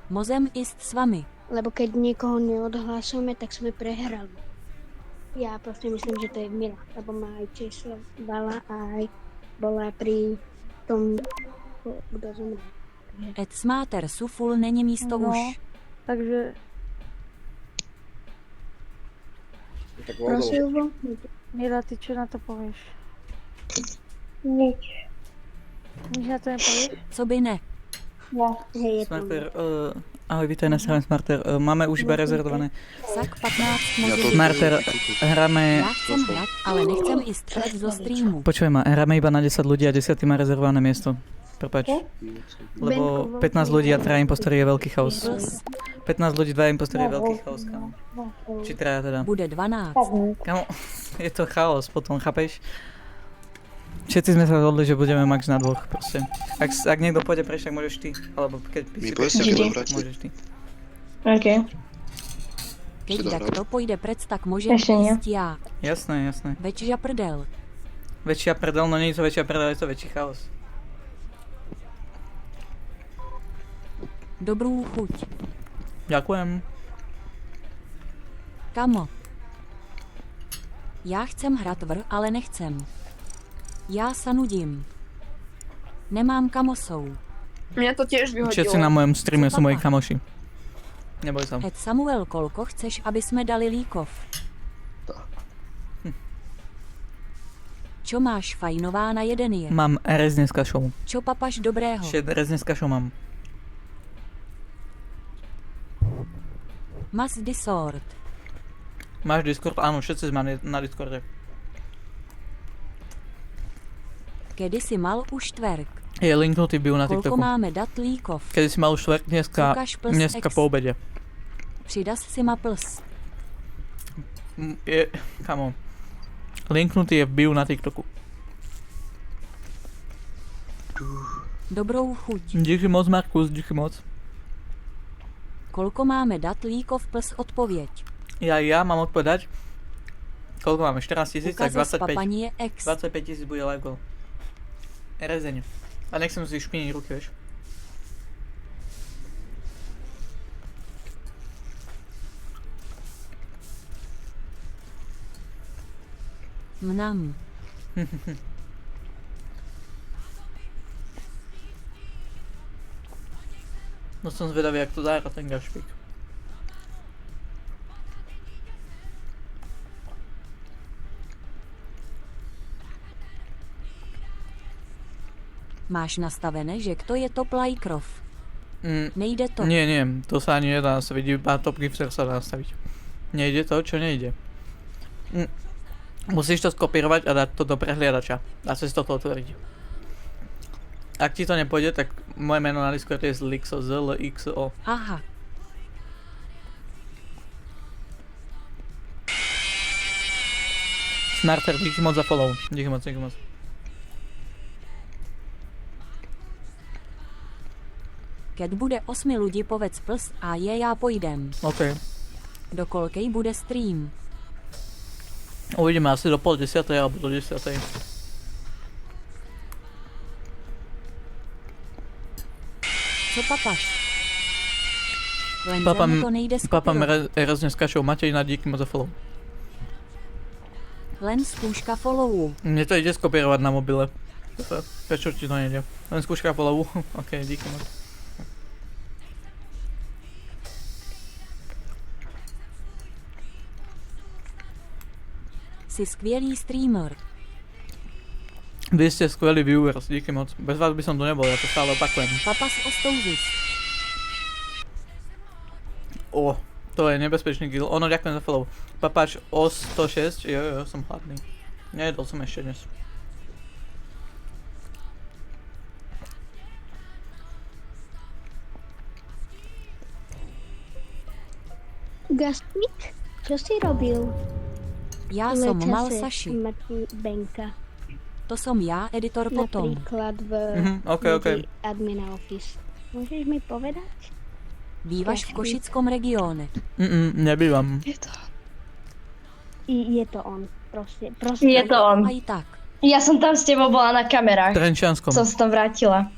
Mozem ist s vami. Lebo keď niekoho neodhlasujeme, tak sme prehrali. Ja proste myslím, že to je Mira, lebo ma aj chaseovala a aj bola pri tom, kto zomrel. Et smáter suful není místo No. už. Takže Tak Prosím ho? Mira, ty čo na to povieš? Nič. Nič na to nepovieš? Co by ne? Hej, je to Smarter, Mira. ahoj, vítaj na strane Smarter. Máme už iba rezervované. Sak 15 Ja to- mozem. Smarter, hráme... Já chcem hrať, ale nechcem i střed zo streamu. Počuj ma, hráme iba na 10 ľudí a 10 má rezervované miesto. Prepač. Lebo 15 ľudí a 3 impostory je veľký chaos. Plus 15 ľudí, 2 impostory je veľký chaos, kámo. Či 3 teda. bude 12. Kámo, je to chaos potom, chápeš? Všetci sme sa rozhodli, že budeme max na dvoch, proste. Ak niekto pôjde preč, tak môžeš ty. Alebo keď My si povedzte, preč, keď vráti. môžeš ty. OK. Keď Dobrá. tak to pôjde prec, tak môžem Ešte nie. ísť ja. Jasné, jasné. Väčšia prdel. Väčšia prdel, no nie je to väčšia prdel, je to väčší chaos. Dobrú chuť. Ďakujem. Kamo. Já chcem hrát vr, ale nechcem. Já sa nudím. Nemám kamosou. Mňa to tiež Všetci vyhodilo. na mojom streame sú Papa. moji kamoši. Neboj sa. Et Samuel, kolko chceš, aby sme dali líkov? Čo máš fajnová na jeden je? Mám rezne s kašou. Čo papaš dobrého? Rezne s kašou mám. Mas Discord. Máš Discord? Áno, všetci sme na Discorde. Kedy si mal už štverk? Je linknutý bio na Kolko TikToku. máme dat líkov? Kedy si mal už štvrť, Ukáž plus dneska X. po obede. Přidas si ma plus. Kamo. Linknutý je v bio na TikToku. Dobrou chuť. Díky moc, Markus, díky moc. Kolko máme dat líkov plus odpověď? Ja mám odpovedať. Koľko máme? 14 000, tak Ukazos 25. papaní je X. 25 000 bude live goal. Rezeň. A nechcem si špiniť ruky, vieš. Mnam. No som zvedavý, jak to zahrá ten gašpík. Máš nastavené, že kto je top lajkrov. Nejde to. Nie, to sa ani nedá nastaviť, iba top gifter sa dá nastaviť. Nejde to, čo nejde. Musíš to skopírovať a dať to do prehliadača. Dá sa si toto otvoriť. Ak ti to nepôjde, tak moje meno na Discord je Zlixo, ZLXO. Aha. Smarter, díky moc za follow. Díky moc, díky moc. Keď bude 8 ľudí, povedz plus a já pojdem. OK. Do kolkej bude stream? Uvidíme asi do 9:30 alebo do 10:00. Co papaš? Len Papa mu to nejde Papa skopírovat. Erezne s kašou. Matejna, díky moc za follow. Len skúška followu. Mne to ide skopírovať na mobile. Prečo ti to nejde? Len skúška followu. OK, díky moc. Si skvělý streamer. Vy ste skvelí viewers, díky moc. Bez vás by som tu nebol, ja to stále opakujem. Papas Ostouzis. To je nebezpečný kill. Ono, ďakujem za follow. Papáč o 106, jo, som hladný. Nejedol som ešte dnes. Gaspik, čo si robil? Já v som čase mal Saši. smrti Benka? To som já, editor potom. Napríklad v OK. medzi admina office. Môžeš mi povedať? Bývaš v Košickom regione. Nebývam. Je to on, proste. Je to on. Aj tak. Ja som tam s tebou bola na kamerách. Trenčianskom. Som sa tam vrátila.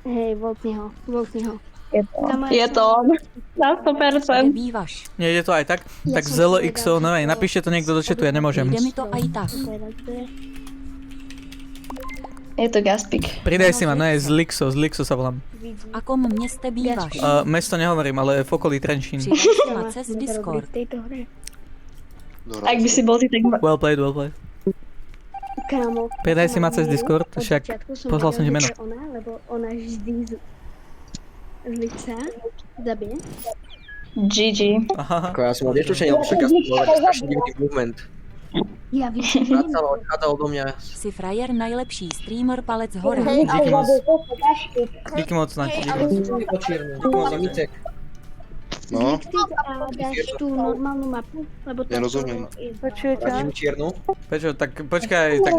Hej, voltni ho. Je to on. Kamarát Je to on. Na Kde 100%. bývaš? Nejde to aj tak? Ja Tak som Zelo povedal, XO, že neviem, to- napíšte to niekto do chatu, ja nemôžem. Jde mi to aj tak. Je to Gaspik. Pridaj si ma, ne, z Lixo sa volám. V akom měste bývaš? Mesto nehovorím, ale v okolí Trenčín. Přihlaš se ma cez Discord. v tejto hre. Ak by si bol ty, tak... Well played. Kámo. Pridaj si ma cez Discord, od však začiatku som poslal som ti vedel, meno. že to je ona, lebo ona vždy z lica zabije. GG. Aha. Ja som mal tiež tušenie, lebo však ja som mal taký strašne divný movement. Ja viem, Vracalo, odchádzal odo mňa. Si frajer nejlepší streamer palec hore. Hej, Díky ale... moc. Díky moc, Nati, Hej, díky ale... moc. Počírnu, Micek. No, a dáš tú normálnu mapu, lebo to... Nerozumiem. Počujete? Radím čiernu. Pečo, tak počkaj, tak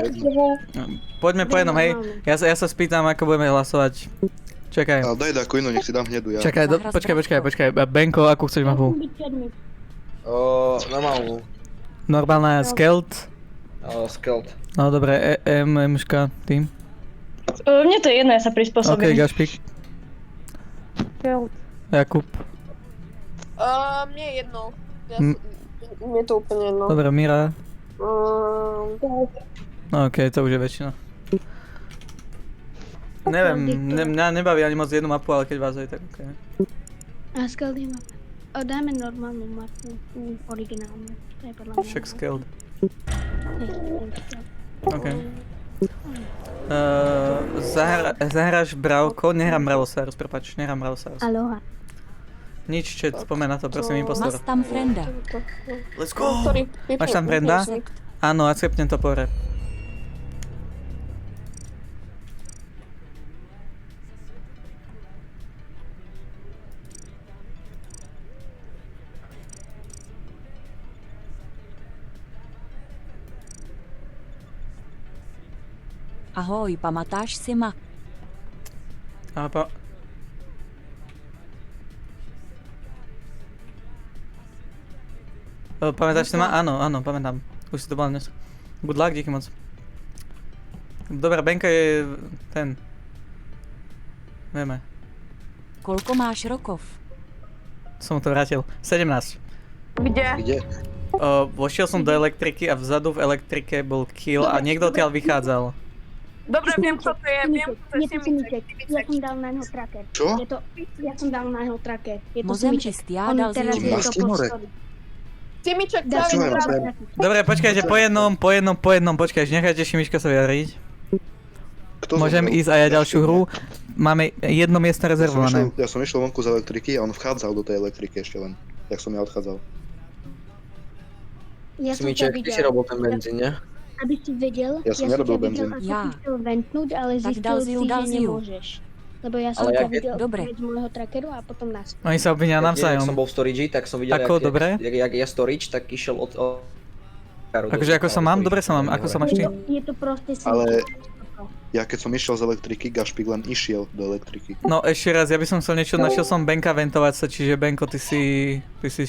poďme po jednom, hej. Ja sa spýtam, ako budeme hlasovať. Čakaj, ale daj dáku inú, nech si dám hnedu ja. čakaj, počkaj. Benko, akú chceš mapu? Normálnu. Normálna Skelt? Skelt. No dobre, MŠK, tým. Mne to je jedno, ja sa OK, prispôsobím. Gašpik. Kelt. Jakub. Mne je jedno. Hm. Mne to úplne jedno. Dobre, Mira. No OK, to už je väčšina. Neviem, mňa nebaví ani moc jednu mapu, ale keď vás aj tak OK. A skeldy mapa. Dáme normálnu mapu, originálnu. To je podľa mňa. Však Skeld. Hej, OK. Zahráš Bravko? Nehrám Bravosarus, prepáč, nehrám Bravosarus. Aloha. Nič, chat, spomen na to, prosím, impostor. Mas tam frenda. Let's go! Máš tam frenda? Áno, akceptnem to pohre. Ahoj, pamatáš si ma? Pamätáš si ma? Áno, pamätám. Už si to bol dnes. Good luck, díky moc. Dobre, Benka je ten. Vieme. Koľko máš rokov? Som mu to vrátil. 17. Kde? Vošiel som do elektriky a vzadu v elektrike bol kill a niekto odtiaľ vychádzal. Dobre, viem, kto to je, viem, kto to je Je to Simiček. Ja som dal na neho tracker. Čo? Ja som dal na neho tracker. Je to Mozem Simiček. čistý, On dal teraz si je Masky to hore. postovi. Simiček, Dá Čo si mám to robiť? Dobre, počkajte, po jednom, počkaj, nechajte Šimička sa vyjadriť. Kto Môžem zomrel? ísť aj ja ďalšiu hru. Máme jedno miesto rezervované. Ja som išiel vonku z elektriky a on vchádzal do tej elektriky ešte len. Jak som ja odchádzal. Ja som to Smiček, ty si videl. robil ten benzín, ne? Aby si vedel, Ja som ťa nerobil videl, benzín. ako Ja. si chcel ventnúť, ale Tak zistil dal si, Ziu, dal že Ziu. nemôžeš. Lebo ja som Ale ťa jak je- videl Dobre. z môjho trackeru a potom nás. Oni sa obvinia Jak som navzájom. bol v storage, tak som videl, Ako, dobre? jak je storage, tak išiel od... Akože ako sa mám? Dobre sa mám. Ako sa máš ty? Je to proste si. Ale ja keď som išiel z elektriky, Gašpik len išiel do elektriky. No ešte raz, ja by som chcel niečo, našiel som Benka ventovať sa, čiže Benko, ty si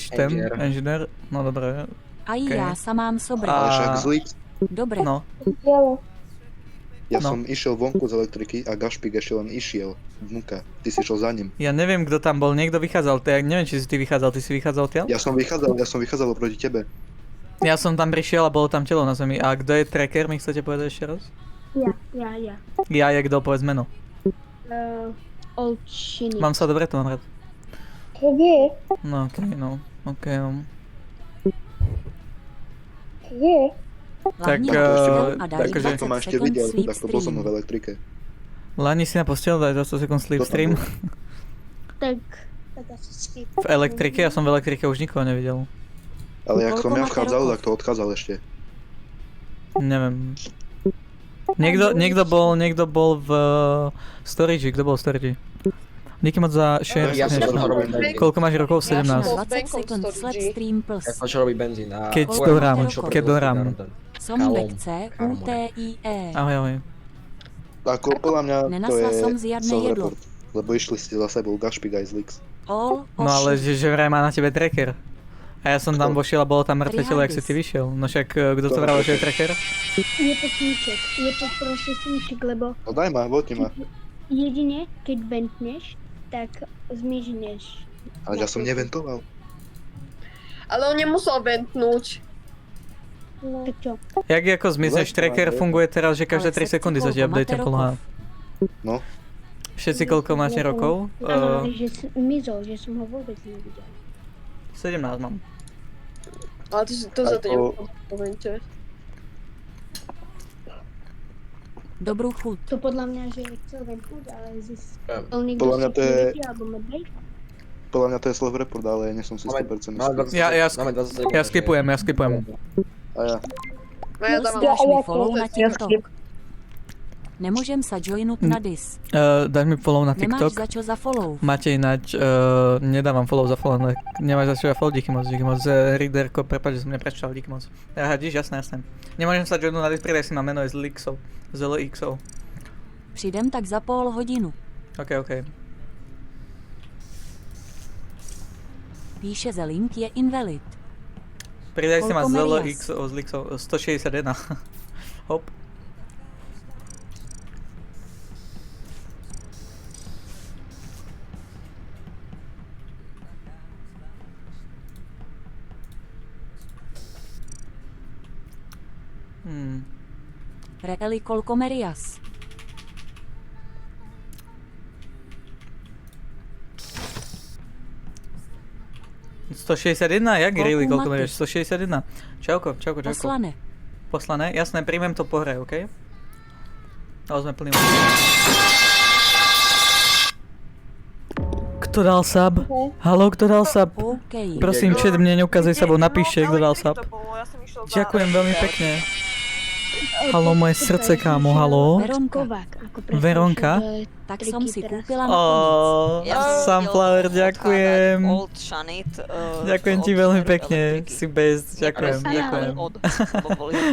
ten, engineer? No dobre, Aj Ok. ja sa mám A- sobrať. Ale však zlý. Dobre, no. Ja No. som išiel vonku z elektriky a Gašpik ešte len išiel vnúka. Ty si išiel za ním. Ja neviem, kto tam bol, niekto vychádzal, neviem, či si ty vychádzal, ty si vychádzal odtiaľ? Ja som vychádzal oproti tebe. Ja som tam prišiel a bolo tam telo na zemi. A kto je tracker, mi chcete povedať ešte raz? Ja. Ja je kto, povedz meno. Old Shiny. Mám sa dobre, to mám rád. No okej, no. Tak, Hlavně a dají takže- Tak to ma 20 ešte sekund videl, sleep tak to bol som v stream. elektrike. Lani si na postel daj 20 sekúnd sleep To tam stream. bolo. Tak asi skip. V elektrike? Ja som v elektrike už nikoho nevidel. Ale jak som Koľko ja máte vchádzal, rokov? tak to odkázal ešte. Neviem. Niekto bol v storage, kto bol v storage? Díky moc za share. Ja som dnešný. tam robím benzín. Koľko máš rokov? Ja som 17. bol- 20 sekund sled stream plus. Ja som čo robí benzín. A Keď Koľko dorám, máš čo keď pre dorám. Garden? Sombekce Kalom. UTIE. Ahoj, ahoj. Ako podľa mňa to Nenasla je som žiadne jedlo. self-report. Lebo išli ste za sebou Gašpik aj z Lix. All No ale že vraj má na tebe tracker. A ja som tam Kto? vošiel a bolo tam mŕtve telo, jak si ty vyšiel. No však kto to Kto? vravel, že je tracker? Je to sníček. Je to proste sníček, lebo No daj ma, votni ma. jedine, keď ventneš, tak zmizneš. Ale ja som neventoval. Ale on nemusel ventnúť. Tak čo? Jak ako zmizneš Lež, tracker, ale- funguje teraz, že každé Ale 3 sekundy sa ti koľko update máte poloha. No, Všetci koľko máte rokov? Áno, ale že zmizol, že som ho vôbec nevidel. 17 mám. Ale to za to Ako- nepovedte. dobrú chuť. To podľa mňa, že chcel ventnúť, ale zistil niekto Podľa mňa to je- security alebo medveď. podľa mňa to je self-report, ale nie som si 100% Máme istý. 20 Ja máme 20 sekúnd. Ja skipujem. A ja. No ja dávam Dáš mi follow na Ja TikTok. Nemôžem sa joinúť na dis. Daj mi follow na Nemáš TikTok. za čo za follow. Máte ináč, nedávam follow za follow, ale nemáš za čo za follow, díky moc. Readerko, prepáč, že som neprečítal, díky moc. Ja hadíš, jasné. Nemôžem sa joinúť na dis, pridaj si ma meno je z Lixov, z LXov. Přidem tak za pol hodinu. OK. Píše ze link je invalid. Pridaj si ma Koľko z Melias? LXov, z Lixov, 161. Hop. Reeli koľko Merias. Sto 161? Jak Koľko really, koľko máte? merieš? 161. Čauko. Poslane. Poslané? Jasné, príjmem to po hre, OK? Ale sme plní. Kto dal sub? Haló, kto dal sub? OK. Prosím, chat mne neukazuje sabou, napíšte, kto dal sub. Ďakujem veľmi pekne. Haló, moje srdce, kámo, haló. Veronka. Kovák, ako Veronka? Tak som si teraz. kúpila nakoniec. Sunflower, ďakujem. Old Shanit, Ďakujem ti veľmi pekne, si best, ďakujem.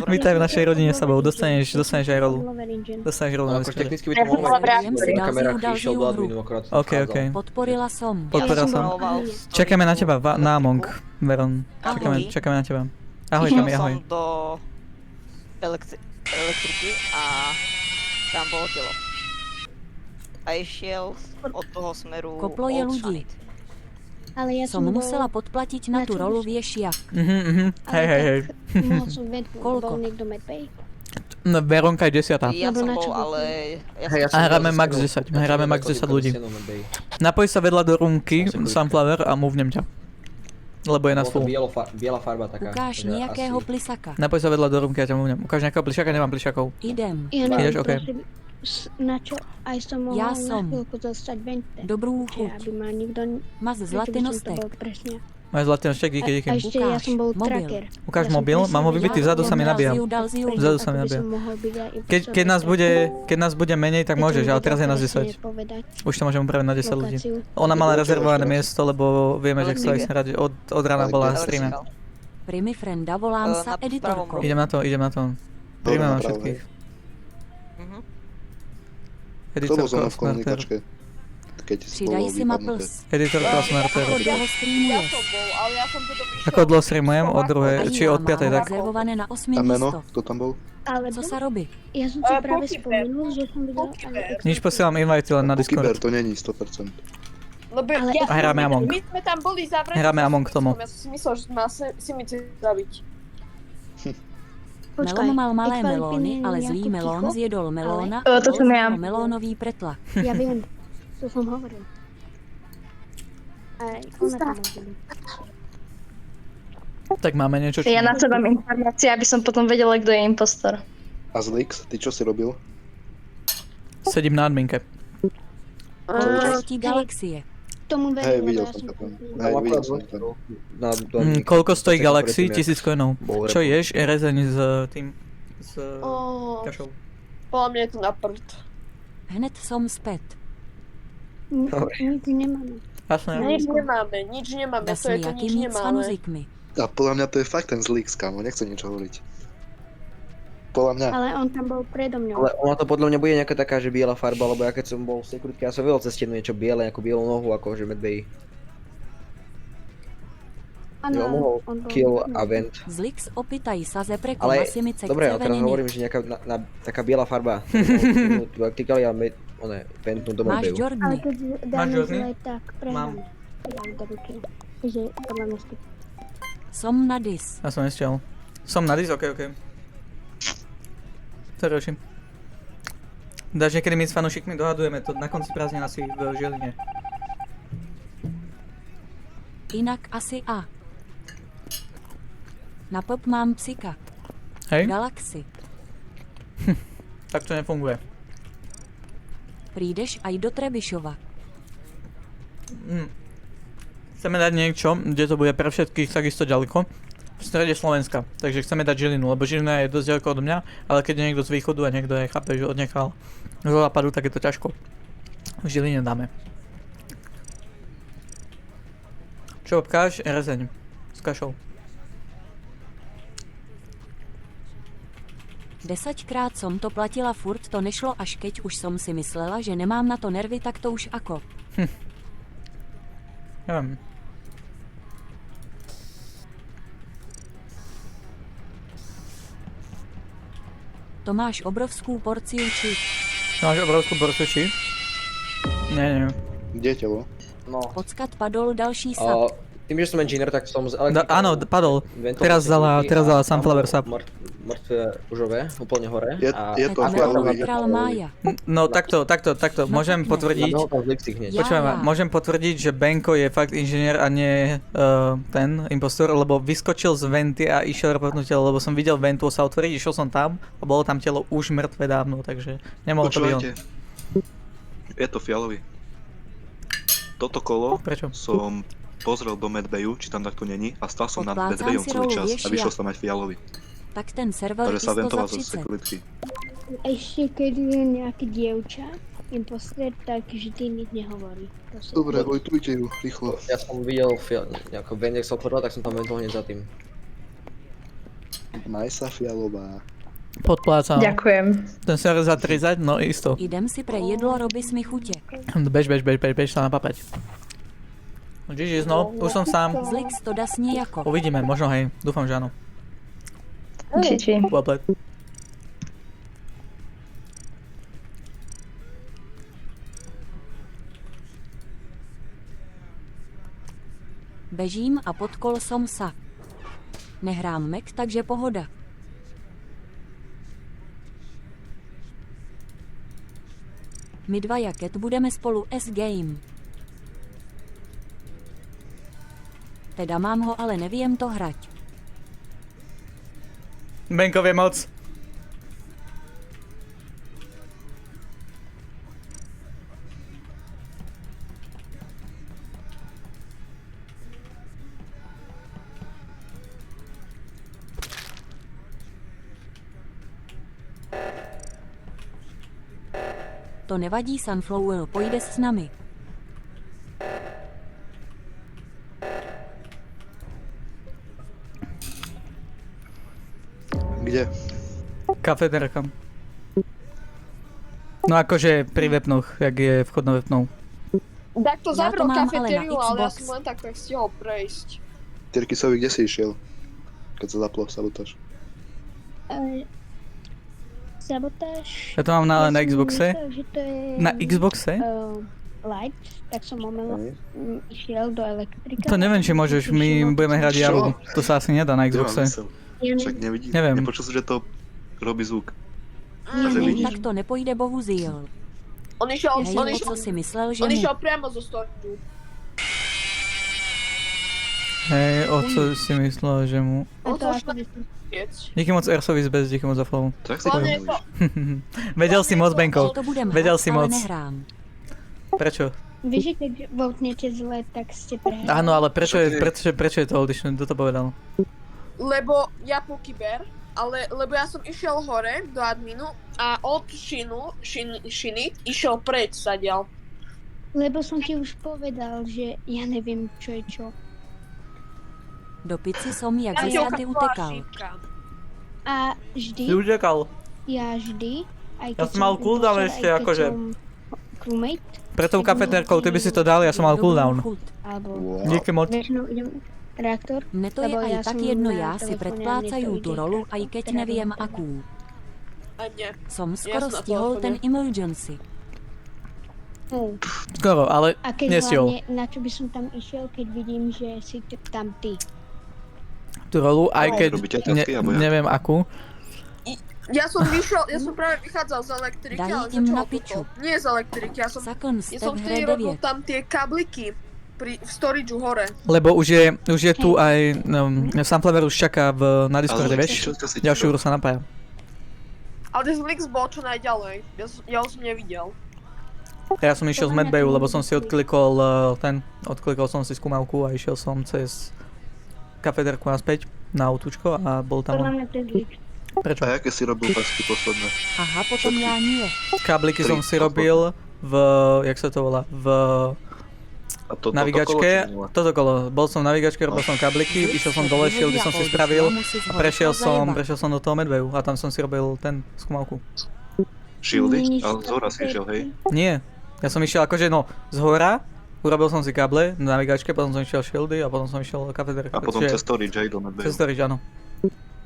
Vítaj v našej rodine sabou, dostaneš aj rolu. Dostaneš rolu na Akože Discorde. technicky by to mohlo Jem byť. si Na kamerách dalšiu išiel do hru. adminu, akorát som OK. vchádzal. Podporila som. Podporil som. Čakáme na teba, na Among, Veron. Ahoj. Čakáme na teba. Ahoj, Kami, ahoj. Som do elektriky a tam bolo telo. A išiel od toho smeru Koplo je Old ľudí. Shanit. Ale ja Som som musela podplatiť na tú Na čo rolu, už? vieš jak. Hej. Mohol som ventnúť, Koľko? bol niekto medvej. No, Veronka je 10. Ja Lebo som na bol, čo ale... Hej, ja A som hráme bol max za 10, stenou. hráme Ja max som 10 bol ľudí. za stenou na bay. Napoj sa vedľa do roomky, Sekundka. Sunflower a movnem ťa. Lebo je nás Bolo to full. biela farba taká. Ukáž že nejakého asi- plisaka. Napoj sa vedľa do roomky a ťa movnem. Ukáž nejakého plišaka, nemám plišakov. Idem. Ja neviem, Ideš, OK. prosím, na čo aj som mohol Ja na som. chvíľku zostať vente. Dobrú Že chuť. aby ma nikto... Má že zlatý by som to nostek. bol presne. Máš zlatý nožtek, díky. A ešte ja Ukáž, som bol mobil. tracker. Ukáž Ja som mobil, presne mám ho vedela, vybitý, vzadu sa mi ako nabíja. Dal si ju. Vzadu sa mi by nabíja. som mohol byť aj Keď nás bude menej, tak môžeš, ale teraz je nás 10. Už to môžem upraviť na 10 ľudí. Ona mala rezervované miesto, lebo vieme, že chcela ísť hrať. Od rána bola na streame. Primi frenda, volám sa Na editorkou. pravom Idem na to. Príjmem na všetkých. Mhm. Kto bol so mnou Editorka v Smarter. komunikačke? Keď Přidaj bolo si ma vypadnuté. plus. Editorka Smarter. Ako dlho Ja streamuješ? som bol, ale ja som potom išiel... Ako dlho streamujem? Od druhej, Aj či ja od 5. mám tak? rezervované na 8 A meno? místo. Kto tam bol? Alebo Co sa robí? ja som si práve Pokyber. spomenul, že som videl... Nič, posielam invite len na Kyber, Discord. to není 100%. Lebo Ale- ja, A hráme Among. My sme tam boli zavretí. Hráme Among k tomu. Ja som si myslel, že ma si mi chce zabiť. Melon mal malé teď vám melóny, vypnem ale nejakú zlý melón ticho, zjedol melóna To som ja. melónový pretlak. Ja viem, to som hovoril. Aj ona tam môže byť. Tak máme niečo, čo... Ja na seba mám informácie, aby som potom vedela, kto je impostor. A Zlix, ty čo si robil? Sedím na adminke. Součástí galaxie. Tomu Hej, verím, videl lebo ja som to tam. No, Hej, videl akurát som to. Koľko stojí Tak Galaxy? predtým, 1000 coinov. bol Čo report. ješ? Rezeň s tým... s kašou. Podľa mňa je to na prd. Hned som zpět. Nic nemáme. Jasné. Nič nemáme, to je to Dasmiaky nič mít s nemáme. fanuzikmi. A podľa mňa to je fakt ten Zlix, kámo, nechcem niečo hovoriť. Podľa mňa. Ale on tam bol predo mňou. Ale ona to podľa mňa bude nejaká taká, že biela farba, lebo ja keď som bol v sekurity, ja som videl cez stenu niečo biele, ako bielú nohu, akože medbej. Jo, mohol on bol... kill a vent. Zlix opytají sa ze preko Ale, masimice dobre, ale teraz kceveniny. hovorím, že nejaká taká biela farba. Vertikali a ventnú do Ale Máš medbeju. Jordan. keď Máš dáme Jordan? zle, tak prehráme. Dám do ruky. Takže podľa mňa skip. Som na dis. Ja som nestiel. Som na dis, okej. To reším. Dáš niekedy my s fanúšikmi dohadujeme to na konci prázdnin asi v Žiline. Inak asi A. Na pop mám psika. Hej? Galaxy. Tak to nefunguje. Prídeš aj do Trebišova. Chceme dať niečo, kde to bude pre všetkých takisto ďaleko. V strede Slovenska. Takže chceme dať Žilinu, lebo Žilina je dosť ďaleko od mňa, ale keď je niekto z východu a niekto je, chápe, že odnechal zo západu, tak je to ťažko. V Žiline dáme. Čo obkáš? Rezeň. S kašou. 10krát som to platila furt, to nešlo, až keď už som si myslela, že nemám na to nervy, tak to už ako. Neviem. To máš obrovskou porciu či... Máš obrovskú borcoči? Nie. Kde je telo? No. Podskat padol další sap. Tým, že som engineer, tak som z elektriky. Áno, padol. Teraz dala Sunflower sap. Mŕtve užové, úplne hore. Je to A fialový. kral Mája. No takto. Môžem pekne. potvrdiť. Ja. Počúvaj, môžem potvrdiť, že Benko je fakt inžinier a nie ten impostor, lebo vyskočil z venty a išiel reportnúť telo, lebo som videl ventu sa otvoriť, išiel som tam a bolo tam telo už mŕtve dávno, takže nemohol to byť on. Počúvajte, je to fialový. Toto kolo Prečo? som pozrel do medbayu, či tam takto není a stal som nad Odplácam medbayom si celý rolu čas a viešia. vyšiel som aj fialový. Tak ten server Takže sa isto za ventoval zo 30. security. Ešte keď je nejaké dievča, imposter, tak vždy nič nehovorí. To sa- Dobre, vojtujte ju, rýchlo. Ja som videl nejaký vent, jak sa otvorila, tak som tam ventol hneď za tým. Majsa fialová. Podplácam. Ďakujem. Ten server za 30, no isto. Idem si pre jedlo, robi mi chutě. Bež sa napapať. GG, no, už som sám. Zlix to dá jako. Uvidíme, možno hej, dúfam, že áno. GG. Well played. Bežím a podkol som sa. Nehrám Mac, takže pohoda. My dva jaket budeme spolu S-game. Teda mám ho, ale neviem to hrať. Benko vie moc. To nevadí, Sunflower, pojde s nami. Kde? Kafeterka. No akože pri Vepnoch, jak je vchod na Vepnou. Tak to Ja to zavrel mám ale na kafetériu, ale ja Xbox. som len tak stihol prejsť. Tyrkisovi, kde si išiel? Keď sa zaplo sabotáž. Sabotáž. Ja to mám na som Xboxe. myslel, že to je Na Xboxe? light, tak som omylom išiel do elektrika. To neviem, či môžeš, my budeme hrať Čo? Jaru. To sa asi nedá na Nemám Xboxe. mysel. Však nevidí, Neviem. nepočul si, že to robí zvuk. Nie, že nie, vidíš. Tak to nepojde bohužel. On išiel, Hej, o co si myslel, že on mu... išiel priamo zo storage. Hej, o co si myslela, že mu... A to Možno ako by som... Díky moc Ersovi zbez, díky moc za follow. Tak si Hlavne pomôžeš. Vedel si moc, Benko. To budem Vedel hrát, si ale moc. nehrám. Prečo? Vy, že keď voutnete zle, tak ste prehrali. Áno, ale prečo je to audition? Kto to povedal? Lebo ja pokyber, ale lebo ja som išiel hore do adminu a od šiny išiel preč sadiaľ. Lebo som ti už povedal, že ja neviem, čo je čo. Do pici som jak Ja ze ti srandy ukazovala utekal. šípka. A vždy, Si utekal. ja vždy, aj keď Ja som mal cooldown večer, ešte, aj keď akože. som crewmate, Pre tou kafetérkou, ty by si to dal, ja som mal Dobrou cooldown. chuť. alebo Wow. Díky moc. väčšinou idem reaktor. Mne to je Lebo aj ja tak som jedno, na já si telefóne a predplácajú mne to tu ide rolu, tak, aj keď teda neviem doma. akú. A nie. Som Ja skoro som na stihol telefóne. ten emergency. Skoro, ale A keď nestihol. hlavne, na čo by som tam išiel, keď vidím, že si tam ty. Tú rolu, aj No, keď robíte tasky, alebo jak? neviem akú. Ja som práve vychádzal z elektriky, Daj ale im na začalo piču. toto. Nie z elektriky, ja Sakon som ste v hre vtedy robil 9. tam tie kabliky v storageu hore. Lebo už je tu aj, Sunflower už čaká na Discorde, vieš? Ďalšiu hru sa napája. Ale ten Flix bol čo najďalej. Ja ho som nevidel. Ja som išiel z Medbayu, lebo som si odklikol som si skúmavku a išiel som cez kafetérku naspäť na autúčko a bol tam Podľa on. mňa to je glitch. Prečo? A jaké si robil tasky posledné? Aha, potom já nie. Kabliky som si robil v, jak sa to volá, v A to navigačke, kolo, toto kolo, bol som v navigačke, robil som kabliky, išiel som dole, shieldy som si spravil a prešiel som do toho Medbayu a tam som si robil skúmavku. Shieldy? Ale z hora si išiel, hej? Nie, ja som išiel akože z hora, urobil som si kable na navigačke, potom som išiel shieldy a potom som išiel do kafetérky. A potom cez storage, hej, do Medbayu. Cez storage, áno.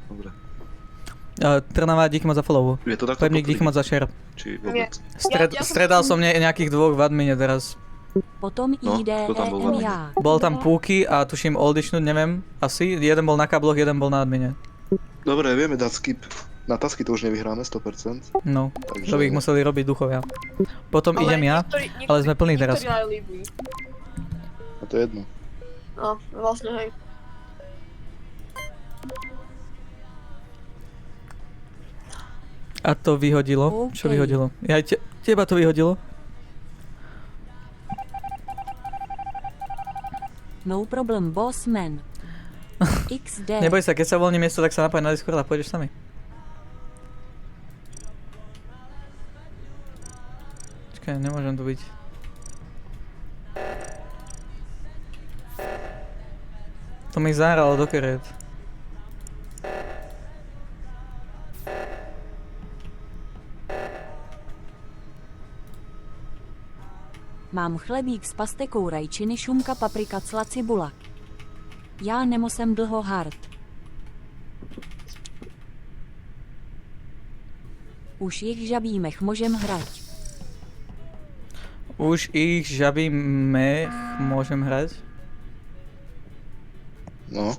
Dobre. Trnava, díky moc za follow. Je to takto Pevník, díky moc za share. Či vôbec? Ja som- Stredal som nejakých dvoch v admine teraz. Potom No, kto tam bol IDEM hlavne? já. Bol tam Púky a tuším Oldishnut, neviem, asi. Jeden bol na kabloch, jeden bol na admine. Dobre, vieme dať skip. Na tasky to už nevyhráme 100%. No, Takže... to by ich museli robiť duchovia. Potom idem ja, ale sme plní teraz. Niektorí aj líbí. A to je jedno. No, vlastne hej. A to vyhodilo. Čo OK. vyhodilo? Teba to vyhodilo? No problem, boss man. XD. Neboj sa, keď sa voľní miesto, tak sa napáj na Discord a pôjdeš sami. Čakaj, nemôžem tu byť. To mi zahralo do keret. Mám chlebík s pastekou rajčiny, šumka, paprika, cla, cibula. Já nemusím dlho hard. Už jich žabímech môžem hrať. Už ich žabý mech môžem hrať? No,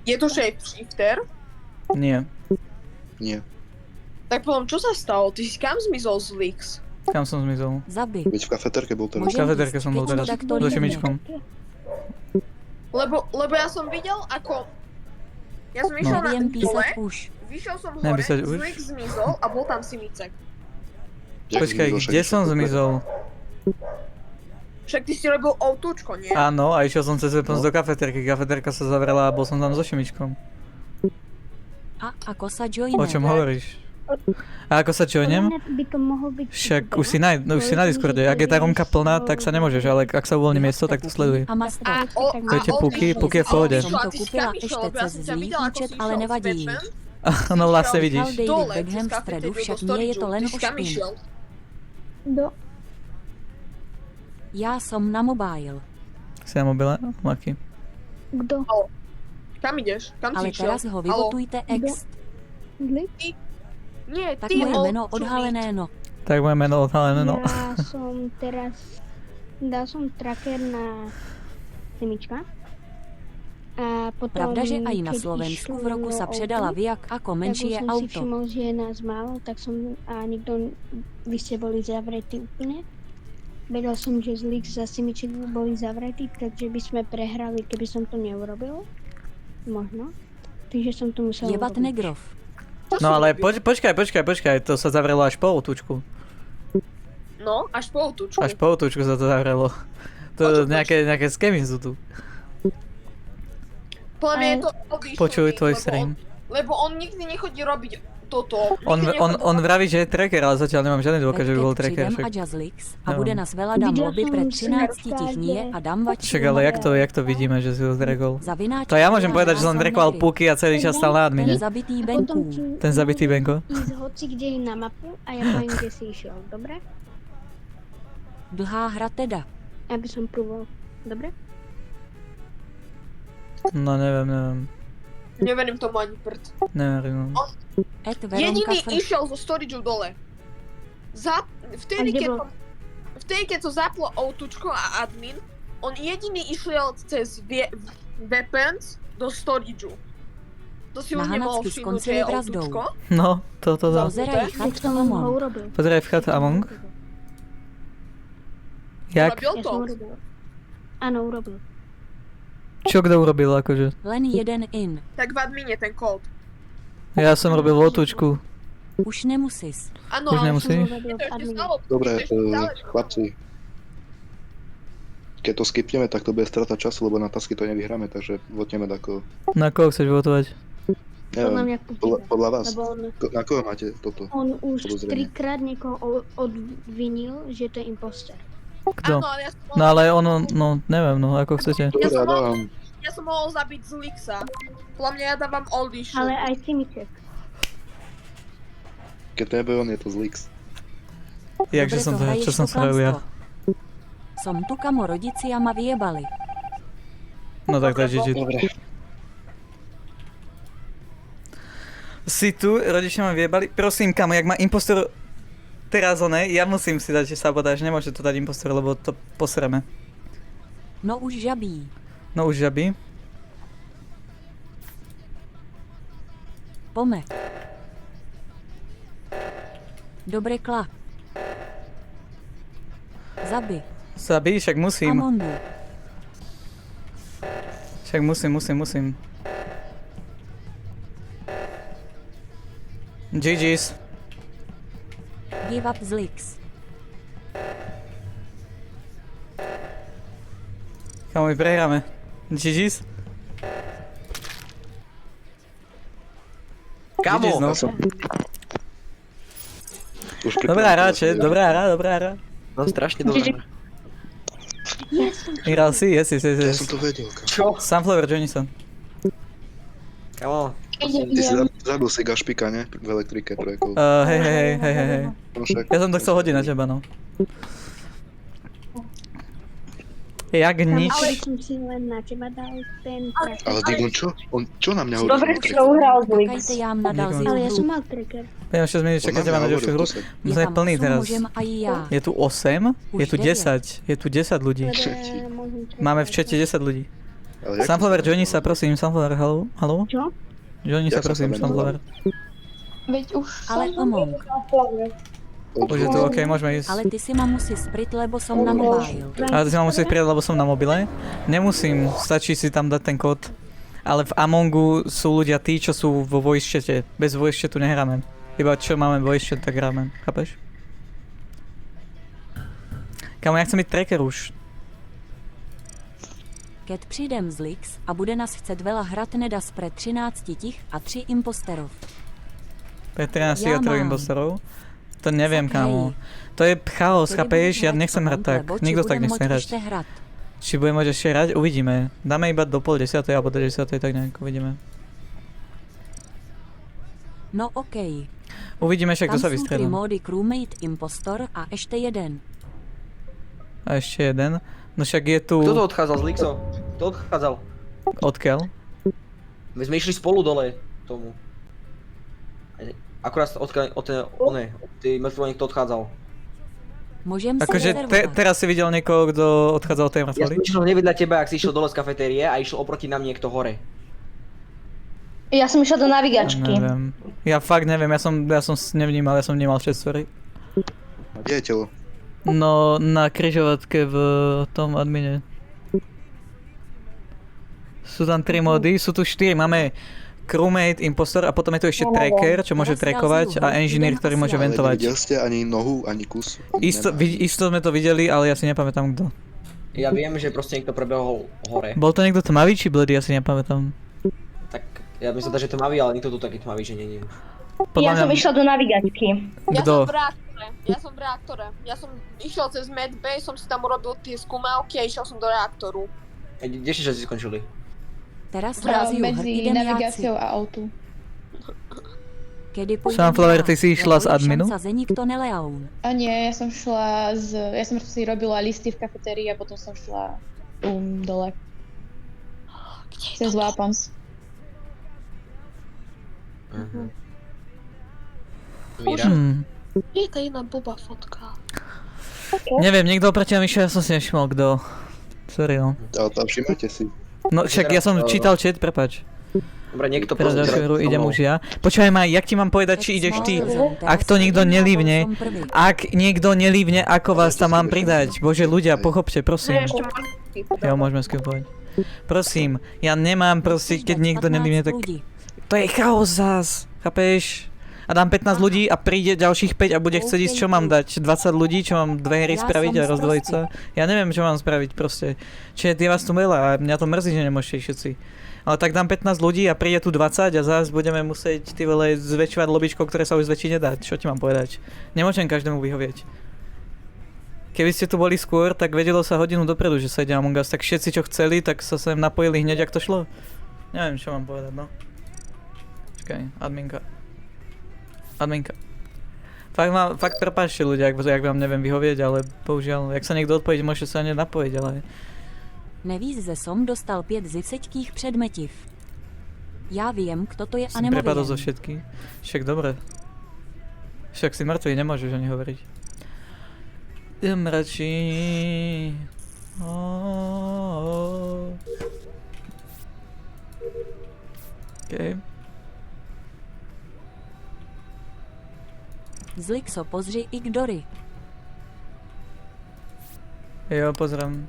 Je to shapeshifter? Nie. nie. Tak potom čo sa stalo? Ty si kam zmizol z Lix? Kam som zmizol? Zabi. Veď v kafetérke bol teraz. V kafetérke som bol teraz. Tak to So líbne. Šimičkom. Lebo ja som videl, ako... Ja som išiel na Neviem dole, písať už. vyšiel som Neviem hore, písať z už. Lix zmizol a bol tam Simicek. Jak Počkaj, zmizol, však kde išiel som do zmizol? Však ty si robil outúčko, nie? Áno, a išiel som cez Weapons do kafetérky. Kafetérka sa zavrela a bol som tam so Šimičkom. A ako sa joine? O čom hovoríš? A ako sa joinem? Podľa mňa by to mohol byť Však chyba. už si na Discorde. Ak je tá romka plná, tak sa nemôžeš, ale ak sa uvoľní miesto, tak to sleduj. A masto. Viete, Puky je v pohode. Som to kúpila ešte cez zlý účet, ale nevadí. No vlastne vidíš. David Beckham v stredu, však nie je to len o špin. Do... Já som na mobile. Si na mobile? Aký? Kto? Kam ideš? Kam Ale si išiel? teraz ho vygotujte ex. Glitch? Nie, Tak ty moje o meno čo odhalené no. Tak moje meno odhalené, no. Ja som teraz... Dal som tracker na Semička. A potom, Pravda, že aj na keď Slovensku v išlo roku sa auto, předala viak ako tak menšie už som si auto. všimol, že je nás málo, tak som... A nikto... Vy ste boli zavretí úplne. Vedel som, že z Lix za Simiček boli zavretí, takže by sme prehrali, keby som to neurobil. Možno. Takže som to musel Jebat urobiť. Negrov. No ale počkaj, to sa zavrelo až po útučku. No, až po útučku. Až po útučku sa to zavrelo. To nejaké skémy sú tu. Podľa mňa je to odlišný, Počuj tvoj lebo stream. Lebo on nikdy nechodí robiť toto. On vraví, že je tracker, ale zatiaľ nemám žiadny dôkaz, že by bol tracker. Přidem a Však, Jazzlix a No. bude nás veľa dám Videl lobby som pre na 13 tich skáde. nie a dám vači. však ale jak to vidíme, že si ho zregol? Zavináč. To ja môžem povedať, že som drekoval puky a celý čas stál na Ten admine. zabitý A potom Benku. ti Ten zabitý Benko. ísť hoci kde na mapu a ja poviem, kde si išiel. Dobre? Dlhá hra teda. Aby som prúval. Dobre? No neviem. Neverím tomu ani prd. Neviem. Et Veronka Jediný Fr. išiel zo storageu dole. Vtedy, A kde keď bol? to, vtedy, keď to zaplo outučko a admin, on jediný išiel cez weapons do storageu. To si Na už nemohol Hanacky všimnúť, že skoncili je vraždou. outučko. No, toto dá. Pozeraj chat Tak som ho Amon. urobil. Pozeraj v chat Among. Jak? Robil Ja to. som urobil. Áno, urobil. Čo kto urobil akože? Len jeden in. Tak v admine ten kód. Ja som robil otučku. Už nemusíš. Áno, Už ale nemusíš? Som ho robil to v ešte admine. stalo. Dobre, To ešte stále, že- chlapci. Keď to skipneme, tak to bude strata času, lebo na tasky to nevyhráme, takže votneme ako... Na koho chceš votovať? Podľa mňa Podľa vás. Lebo Na koho máte toto? on už Podozrenie. 3-krát niekoho odvinil, že to je imposter. Kto? Áno, ale ja som No ale ono, no neviem, no ako chcete. Dobre, ja som dávam. Ja som mohol zabiť z Lixa. Podľa mňa ja dávam Oldišu. Ale aj Simiček. Keď to nebude on, je to z Lix. Jakže Dobre som to, hraješ čo som spravil ja? Som tu kamo rodici a ma vyjebali. No tak to je GG. Dobre. Si tu, rodičia ma vyjebali. Prosím, kamo, jak má impostor teraz oné, ja musím si dať sabotáž, nemôže to dať impostor, lebo to posreme. No už žabí. No už žaby. Pome. Dobre kla. Zabi. Zabij, však musím. Amondu. Však musím. GG's. Give up Zlix. Kamo, my prehráme. GG's. Kamo! GG's, no. Už Dobrá hra, čet, dobrá hra. No strašne dobré. Vyhral si, yes. Ja som to vedel, kamo. Čo? Sunflower, join sa. Kamo. Ty si zabil si Gašpika, ne? V elektrike trojkou. Hej. No však. Ja som to chcel hodiť na teba, no. Jak nič. Ale som si len na teba dal ten tracker. Ale Digon čo? On čo na mňa hovorí? Dobre, čo uhral z Lix. Kakajte jám nadal Díky. zilu Ale ja som hru. mal tracker. Budem 6 minút čakať teba na ďalšiu hru. My sme Tam plní osm teraz. Môžem aj ja. Je tu 8? Je tu 10. Je tu 10 ľudí. Lebo Všetci. ja môžem tracker. Máme v čete 10 ľudí. Ale jak Sunflower, to sa joini volá? sa, prosím. Sunflower, haló? Čo? Joini sa, Jak sa prosím, to Sunflower. Veď už Ale Among. Už je tu, okej, môžeme ísť. Ale ty si ma musí sprit, lebo som na mobile. Ale ty si ma musíš prijať, lebo som na mobile. Nemusím, stačí si tam dať ten kód. Ale v Amongu sú ľudia tí, čo sú vo voice chate. Bez voice chatu nehráme. Iba čo máme voice chat, tak hráme. Chápeš? Kamo, ja chcem byť tracker už. Keď přijdem z Lix a bude nás chcet veľa hrat nedas pre 13 tich a 3 imposterov. Pre 13 Ja a 3 mám. impostorov. To neviem, Fakt, kámo. To je chaos, chápeš? Ja nechcem hrať tak. Nikto tak nechce hrať. hrať. Či budeme môcť ešte hrať? Uvidíme. Dáme iba do pol 10 alebo do 10, tak nejak uvidíme. No okej. Uvidíme však, kto Tam sa sú 3 vystredá. módy crewmate, impostor a ešte jeden. A ešte jeden. No však je tu... Kto to odchádzal z Lixo? Kto odchádzal? Odkiaľ? My sme išli spolu dole tomu. Akurát od tej mŕtvoly niekto odchádzal. Môžem si Akože rezervovať. teraz si videl niekoho, kto odchádzal od tej Ja mŕtvoly? som išiel nevedľa teba, ak si išiel dole z kafetérie a išiel oproti nám niekto hore. Ja som išla do navigačky. Neviem. Ja fakt neviem, ja som nevnímal, ja som vnímal všetko, sorry. Kde je telo? No, na križovatke v tom admine. Sú tam 3 mody, sú tu 4, máme crewmate, impostor a potom je tu ešte tracker, čo môže trackovať a engineer, ktorý môže Ale ventovať. nevidel ste ani nohu, ani kus? Isto sme to videli, ale ja si nepamätám kto. Ja viem, že proste niekto prebehol hore. Bol to niekto tmavý či bledý, ja si nepamätám. Tak ja myslím, že to tmavý, ale nikto tu taký tmavý, že nie. Ja som išla do navigačky. Kto? Ja som v reaktore. Ja som išiel cez medbay, som si tam urobil tie skúmavky a išiel som do reaktoru. Kde si všetci skončili? Teraz hází Medzi navigáciou a autu. Kedy pôjde Sunflower, ty si išla z adminu? Sazení kto neleaun. A nie, ja som si robila listy v kafetérii a potom som šla dole. Cez Weapons. Míra? Je to jedna blbá fotka. Neviem, niekto oproti nám išiel, ja som si nevšimol kto. Sorry no. Ale tam všimnete si. No však ja som čítal chat, prepáč. Dobre, niekto Teraz ďalšiu hru idem už ja. Počúvaj ma, jak ti mám povedať, či ideš ty? Ak to niekto nelívne, ako vás tam mám pridať? Bože ľudia, pochopte, prosím. Jo, môžeme skipovať. Prosím, ja nemám proste, keď niekto nelívne, tak... To je chaos zás, chápeš? A dám 15 ľudí a príde ďalších 5 a bude chcieť ísť, čo mám dať? 20 ľudí, čo mám 2 hry spraviť a rozdvojiť sa? Ja neviem, čo mám spraviť proste. Čiže je vás tu veľa a mňa to mrzí, že nemôžete všetci. Ale tak dám 15 ľudí a príde tu 20 a zás budeme musieť ty vole zväčšovať lobičko, ktoré sa už zväčšiť nedá. Čo ti mám povedať? Nemôžem každému vyhovieť. Keby ste tu boli skôr, tak vedelo sa hodinu dopredu, že sa ide Among Us, tak všetci čo chceli, tak sa sem napojili hneď, ak to šlo. Neviem, čo mám povedať, no. Čakaj, adminka. Fakt prepáčte ľudia, ak vám neviem vyhovieť, ale bohužiaľ, jak sa niekto odpojiť, môžete sa hneď napojiť, ale... Nevíš, že som dostal 5 ze všetkých předmetiv. Já vím, kto to je a Som prepadol zo nemovím. všetkých. Však dobre. Však si mŕtvý, nemôžeš ani hovoriť. Mračí. Okay. Zlikso pozři i Dory. Jo, pozriem.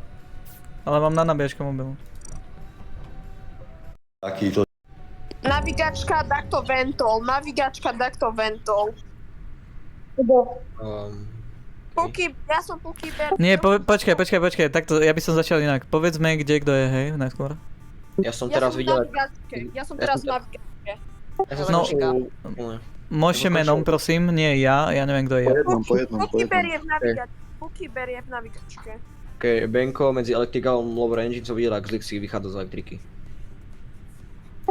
Ale mám na nabíjačke mobil. Navigačka, takto ventol. Ja som Pukiber. Nie, počkaj, takto, ja by som začal inak. Povedzme, kde kto je, hej, najskôr. Ja som teraz videl... Ja som teraz v navigačke. Ja som No, skončil... môžete menom, prosím, nie ja neviem, kto je. Po jednom. Pukiber je v navigačke. Okay, Benko medzi Electricalom Lower Engine som videl, ak Zlik si vychádza z elektriky.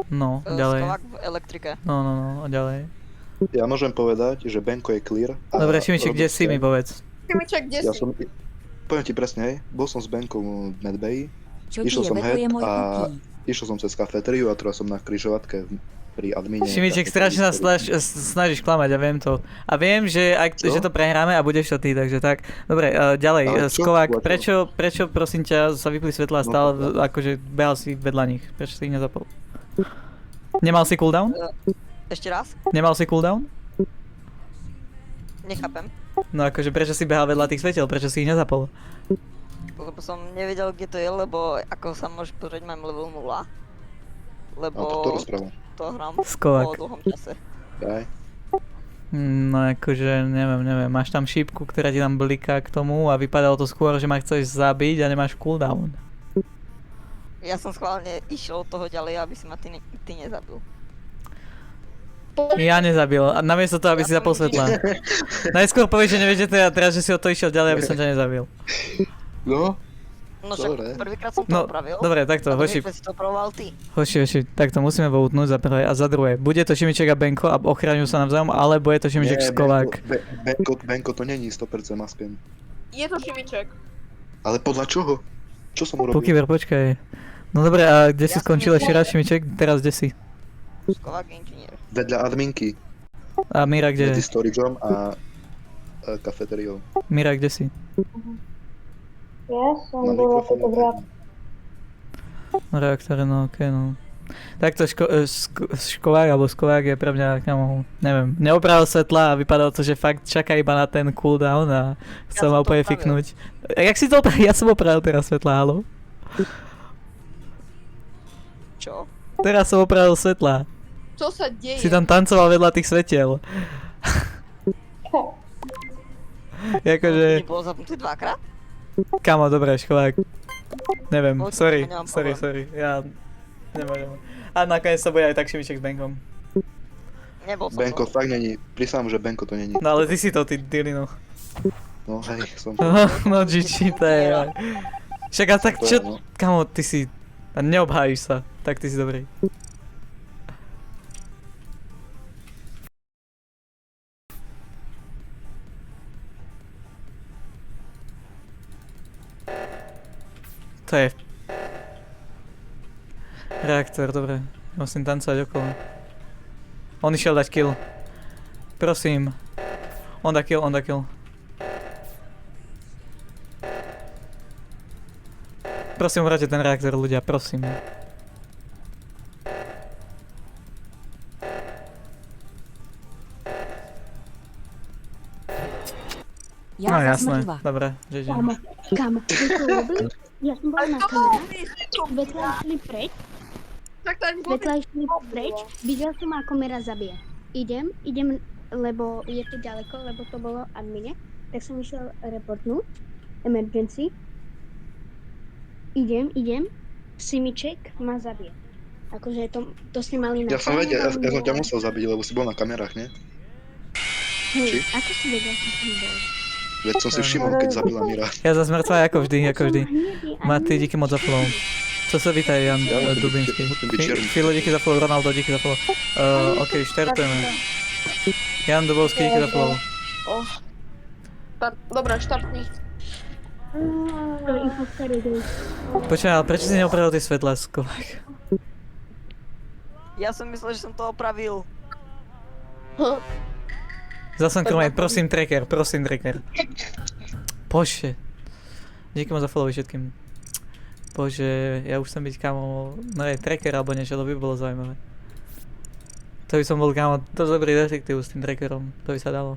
No, ďalej. Skovák v elektrike. No, a ďalej. Ja môžem povedať, že Benko je clear. Dobre, Šimiček, kde si mi povedz? Šimiček, kde Ja si? som... Poviem ti presne, hej. Bol som s Benkom v Medbayi, Čo išiel ti je som vetuje head môj a cookie? išiel som cez kafetériu a teraz som na križovatke pri admine. Šimiček, strašne sa snažíš klamať, ja viem to. A viem, že, že to prehráme a budeš to ty, takže tak. Dobre, ďalej, Ale čo? Skovák, Čo? prečo prosím ťa sa vypli svetla a stále akože behal si vedľa nich? Prečo si ich nezapol? Nemal si cooldown? Ešte raz? Nemal si cooldown? Nechápem. No akože prečo si behal vedľa tých svetiel, prečo si ich nezapol? Lebo som nevedel, kde to je, lebo ako sa môžeš pozrieť, mám level 0. Lebo A to rozprávam. to hrám Skovák. po dlhom čase. Aj. No akože, neviem, máš tam šípku, ktorá ti tam bliká k tomu a vypadalo to skôr, že ma chceš zabiť a nemáš cooldown. Ja som schválne išiel od toho ďalej, aby si ma ty nezabil. Ja nezabil, a namiesto toho, aby si zapol svetla. Najskôr povieš, že nevieš, že to je a teraz, že si o to išiel ďalej, aby som ťa nezabil. No, No však Dobre. prvýkrát som to No, opravil. dobre, takto, a hoši, druhýkrát si to opravoval ty. takto musíme voutnúť za prvé a za druhé. Bude to Šimiček a Benko a ochraňujú sa navzájom, alebo je to Šimiček Skovák? Benko to není 100% masken. Je to Šimiček. Ale podľa čoho? Čo som urobil? Pukiver, počkaj. No dobre, a kde si skončil ešte raz Šimiček? Teraz kde si? Skovák inžinier. Vedľa adminky. A Mira kde Medzi je? storageom a kafetériou. Mira kde si? Ja som Na bola mikrofóne. toto v reaktore. Na reaktore, no okej, no. Takto školák alebo školák je pre mňa, kamo, neviem, neopravil svetla a vypadalo to, že fakt čaká iba na ten cooldown a chcel ma úplne fiknúť. Jak si to opravil? Ja som opravil teraz svetla, halo? Čo? Teraz som opravil svetla. Čo sa deje? Si tam tancoval vedľa tých svetiel. Akože, Nebolo zapnutý dvakrát? kamo, dobré, školák. Neviem, Poď, sorry, nemám sorry, problém. ja nemôžem. A nakoniec to bude aj tak Šimiček s Benkom. Nebol som Benko, to. fakt není. Prísam, že Benko to není. No ale ty si to, ty dilino. No hej, som... No GG, to je... Však a tak To je, čo, no. kamo, ty si... A neobhájiš sa, tak ty si dobrý. To je... Reaktor, dobre. Musím tancovať okolo. On išiel dať kill. Prosím. On dá kill, on dá kill. Prosím, vráťte ten reaktor, ľudia, prosím. Já No za jasné, smrtva. dobre, GG. Kámo, vieš čo urobili? Ja som bola na kamerách, svetla išli preč, Tak to ani svetla išli preč, videl som ako Mera zabije. Idem, lebo je to ďaleko, lebo to bolo admine, tak som išiel reportnúť, emergency. Idem, Simiček ma zabije. Akože to ste mali na Ja som vedel, ja som ťa kamerách. musel zabiť, lebo si bol na kamerách, nie? Hej, či? ako si vedel, že som bol? Veď som si všimol, keď zabila Mira. Ja za mŕtva ako vždy, ako vždy. Hneď je Mati, admin. díky moc za follow. Co sa vítaj, Jan Dubinsky. musím byť čierny. Filo, díky za follow, Ronaldo, díky za follow. Ok, štartujeme. Jan Dubovský, díky za follow. Dobre, štartni. To impostor ide. Počkaj, ale prečo si neopravil tie svetlá, skovák? Ja som myslel, že som to opravil. Zas som kromať, prosím tracker. Bože. Díky moc za follow všetkým. Bože, ja už chcem byť kamo, no je tracker alebo niečo, to by bolo zaujímavé. To by som bol kamo, to dobrý detektív s tým trackerom, to by sa dalo.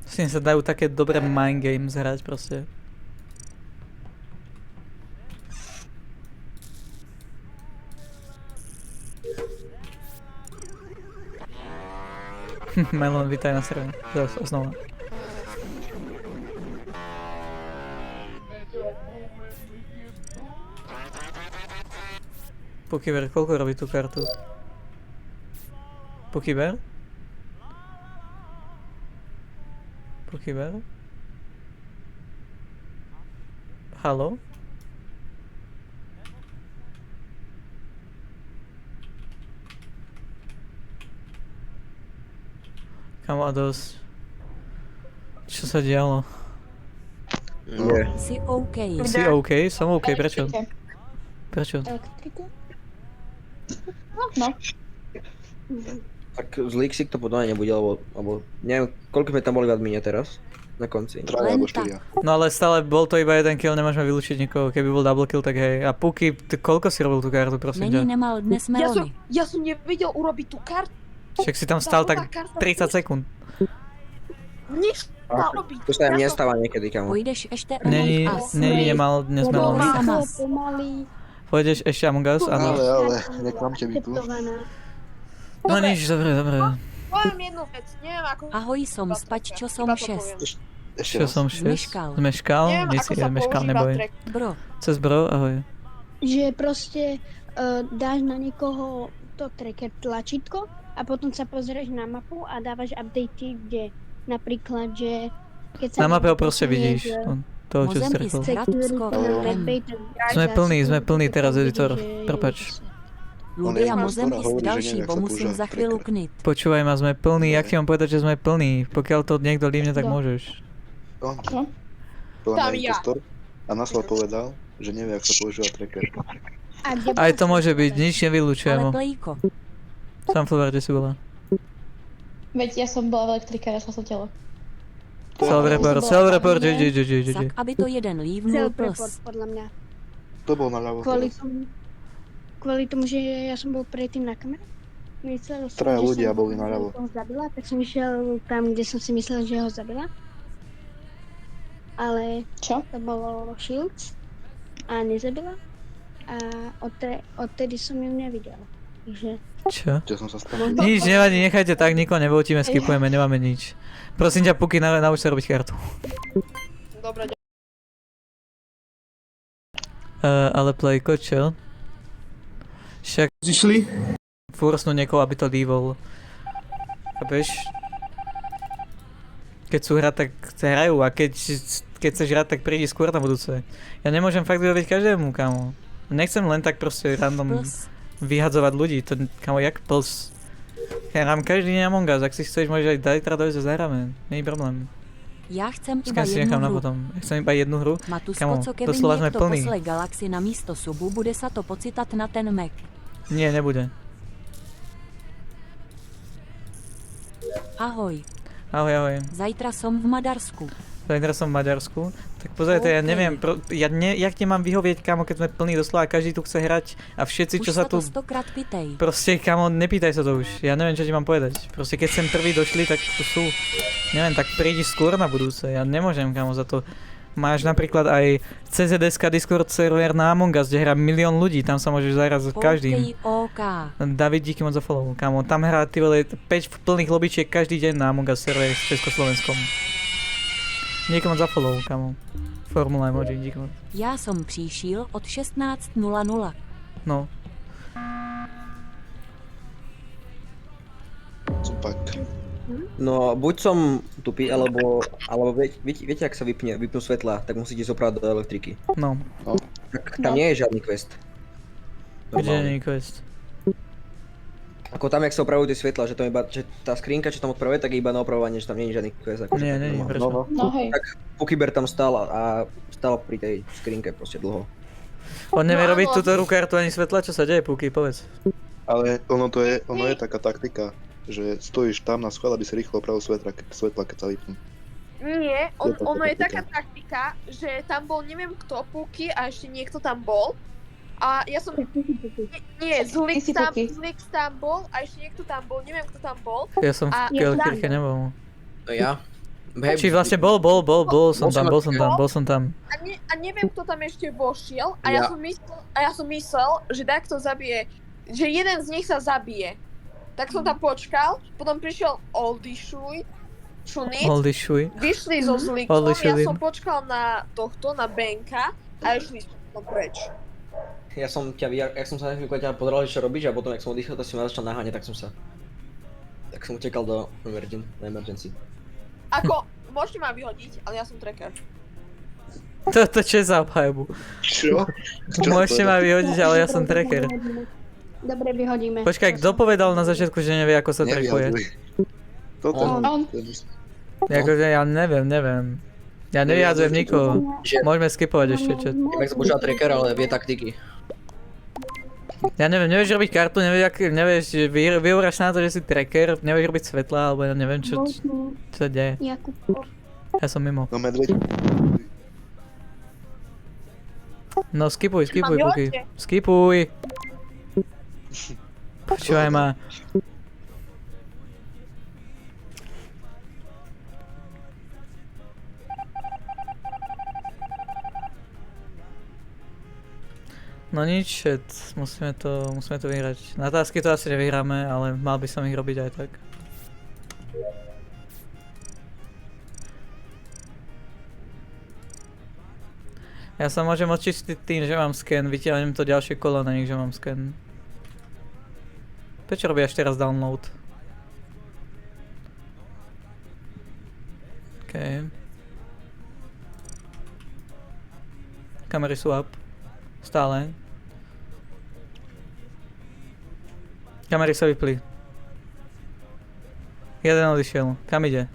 S tým sa dajú také dobré mind games hrať proste. Melon, vítaj na server. Znova. Pokyber, koľko robí tú kartu? Pokyber? Pokyber? Haló? Kamo a dosť. Čo sa dialo? Nie. Si OK. Si OK? Som OK, prečo? Prečo? Elektrika? No. Tak zlý ksik to podľa mňa nebude, lebo neviem, koľko sme tam boli v admine teraz? Na konci. Traja alebo Len tak. štyria. No ale stále bol to iba jeden kill, nemôžeme vylúčiť nikoho. Keby bol double kill, tak hej. A Puky, ty koľko si robil tú kartu, prosím Není ťa? nemal dnes melony. Ja som nevedel urobiť tú kartu. Však si tam stál tak 30 sekúnd. Nič A, robiť. to sa im nestáva niekedy, kamo. Půjdeš ještě Není, Among Us. nemal dnes Pomaly. melóny. Samas. Pomaly. Pôjdeš ešte Among Us? Áno. Ale, neklamte mi tu. Akceptovaná. No nič, dobre. Poviem jednu vec, neviem ako... Ahoj, som spať, čo som Iba to 6. poviem. Ešte Čo raz. som 6? Zmeškal. Zmeškal? Neviem, Nie ako si sa meškal, používa neboj. track. Bro, Cez bro, ahoj. Že proste dáš na niekoho to tracker tlačítko a potom sa pozrieš na mapu a dávaš updatey, kde napríklad, že keď sa... Na mape ho proste dostane vidíš. z Toho, čo Mozem si i strekol. Hradsko, Sme plní teraz, editor. Prepač. Ľudia On je mozem skoro ísť hovorí, že ďalší, nevie, bo ako sa musím používa za chvíľu tracker. kniť. Počúvaj ma, sme plní. Jak ti mám povedať, že sme plní? Pokiaľ to niekto líbne, tak No. môžeš. Tam Podľa mňa ja. impostor. A naslov povedal, že nevie, ako sa používa tracker. Aj to môže byť, nič Ale nevylučujem. plejko. Sunflower, kde si bola? Veď ja som bola v elektrike, ja som telo. Self-report, GG. Tak, aby to jeden lívnul Self-report, plus. podľa mňa. To bol naľavo teraz. Kvôli tomu, že ja som bol predtým na kamere. Myslel som, Traja že ľudia som boli naľavo. ho zabila, tak som išiel tam, kde som si myslel, že ho zabila. Ale Čo? to bolo Shields a nezabila. A odtedy som ju nevidel. Takže Čo? Čo som sa stalo? Nič, nevadí, nechajte tak, nikoho nevotíme, skipujeme, nemáme nič. Prosím ťa, Puky, nauč sa robiť kartu. Dobre, Ale Playko, čo? Však... Zišli? Forcnú niekoho, aby to lívol. Chápeš? Keď sú hrať, tak hrajú a keď chceš hrať, tak prídi skôr na budúce. Ja nemôžem fakt vyhovieť každému, kamo. Nechcem len tak proste random Plus. vyhadzovať ľudí, to kamo, jak plus. Ja hrám každý deň Among Us, ak si chceš, môžeš aj zajtra dojsť a zahráme, nie je problém. Já chcem iba Skan si jednu nechám na hru. potom, ja chcem iba jednu hru. Matusko, Kamo, co Kevin doslova sme niekto plní. posle Galaxy na místo subu, bude sa to pocitat na ten Mac. Nie, nebude. Ahoj, Ahoj, ahoj. zajtra som v Madarsku. Zajtra som v Maďarsku. Tak pozrite, ja OK. neviem, jak ti mám vyhovieť, kamo, keď sme plní doslova, každý tu chce hrať a všetci, Už čo sa sa tu... to 100-krát pitej. Proste, kamo, nepýtaj sa to už. Ja neviem, čo ti mám povedať. Proste, keď sem prví došli, tak tu sú... Neviem, tak prídi skôr na budúce. Ja nemôžem, kamo, za to. Máš napríklad aj CZSK Discord server na Among Us, kde hrá milión ľudí, tam sa môžeš zahrať s každým. OK. David, díky moc za follow, kamo. Tam hrá ty vole 5 plných lobičiek každý deň na Among Us server s Československom. Díky moc za follow, kamo. Formula emoji, díky moc. Já som příšil od 16:00. No. Cupak. No, buď som tupý, alebo viete, ak sa vypnú svetla, tak musíte zoprať do elektriky. No. Tak tam nie je žiadny quest. Kde Normálne. je quest? Ako tam, jak sa opravujú tie svetla, že, to iba, že tá skrinka, čo tam odpravuje, tak je iba na opravovanie, že tam nie je žiadny quest. Akože Nie, tak nie, normálne. prečo? No hej. Tak Pukyber tam stál a stál pri tej skrinke proste dlho. On nevie No, robiť áno. túto kartu ani svetla, čo sa deje, Puky, povedz. Ale ono je taká taktika, že stojíš tam na schvál, aby si rýchlo opravil svetla, keď sa vypnú. Nie, Je to ono je taktika. taká taktika, že tam bol neviem kto, Puky a ešte niekto tam bol. A ja som... Nie, Ty si Puky. Zlix tam bol a ešte niekto tam bol, neviem kto tam bol. Ja som A- v elektrike nebol. To ja? Či vlastne bol som tam. A neviem kto tam ešte vošiel a ja som myslel, že takto zabije, že jeden z nich sa zabije. Tak som tam počkal, potom prišiel Šunit, Holy šuj. vyšli so Zlixom, Oldy ja Šulin. som počkal na Benka a išli som preč. Ja som sa na chvíľku ťa pozeral, že čo robíš a potom, jak som oddychol, tak si ma začal naháňať, tak som utekal do emergency. Ako, môžete ma vyhodiť, ale ja som tracker. Toto čo je za obhajobu? Čo? Môžete ma vyhodiť, ale ja som tracker. Dobre, vyhodíme. Počkaj, kto povedal na začiatku, že nevie, ako sa trackuje? Toto On. Akože ja neviem. Ja nevyhadzujem nikoho. Môžeme skipovať ešte čo. Neviem, jak sa používa tracker, ale vie taktiky. Ja neviem, nevieš robiť kartu, nevieš, vyhoráš na to, že si tracker, nevieš robiť svetla, alebo ja neviem čo sa deje. Jakub. Ja som mimo. No medveď. No skipuj, Ma Puky. vyhoďte. Skipuj. Počúvaj ma. No nič, musíme to vyhrať. Na otázky to asi nevyhráme, ale mal by som ich robiť aj tak. Ja sa môžem očistiť tým, že mám scan, vytiahnem to ďalšie kolo na nich, že mám scan. Prečo robí až teraz download? OK. Kamery sú up. Stále. Kamery sa vypli. Jeden odišiel. Kam ide?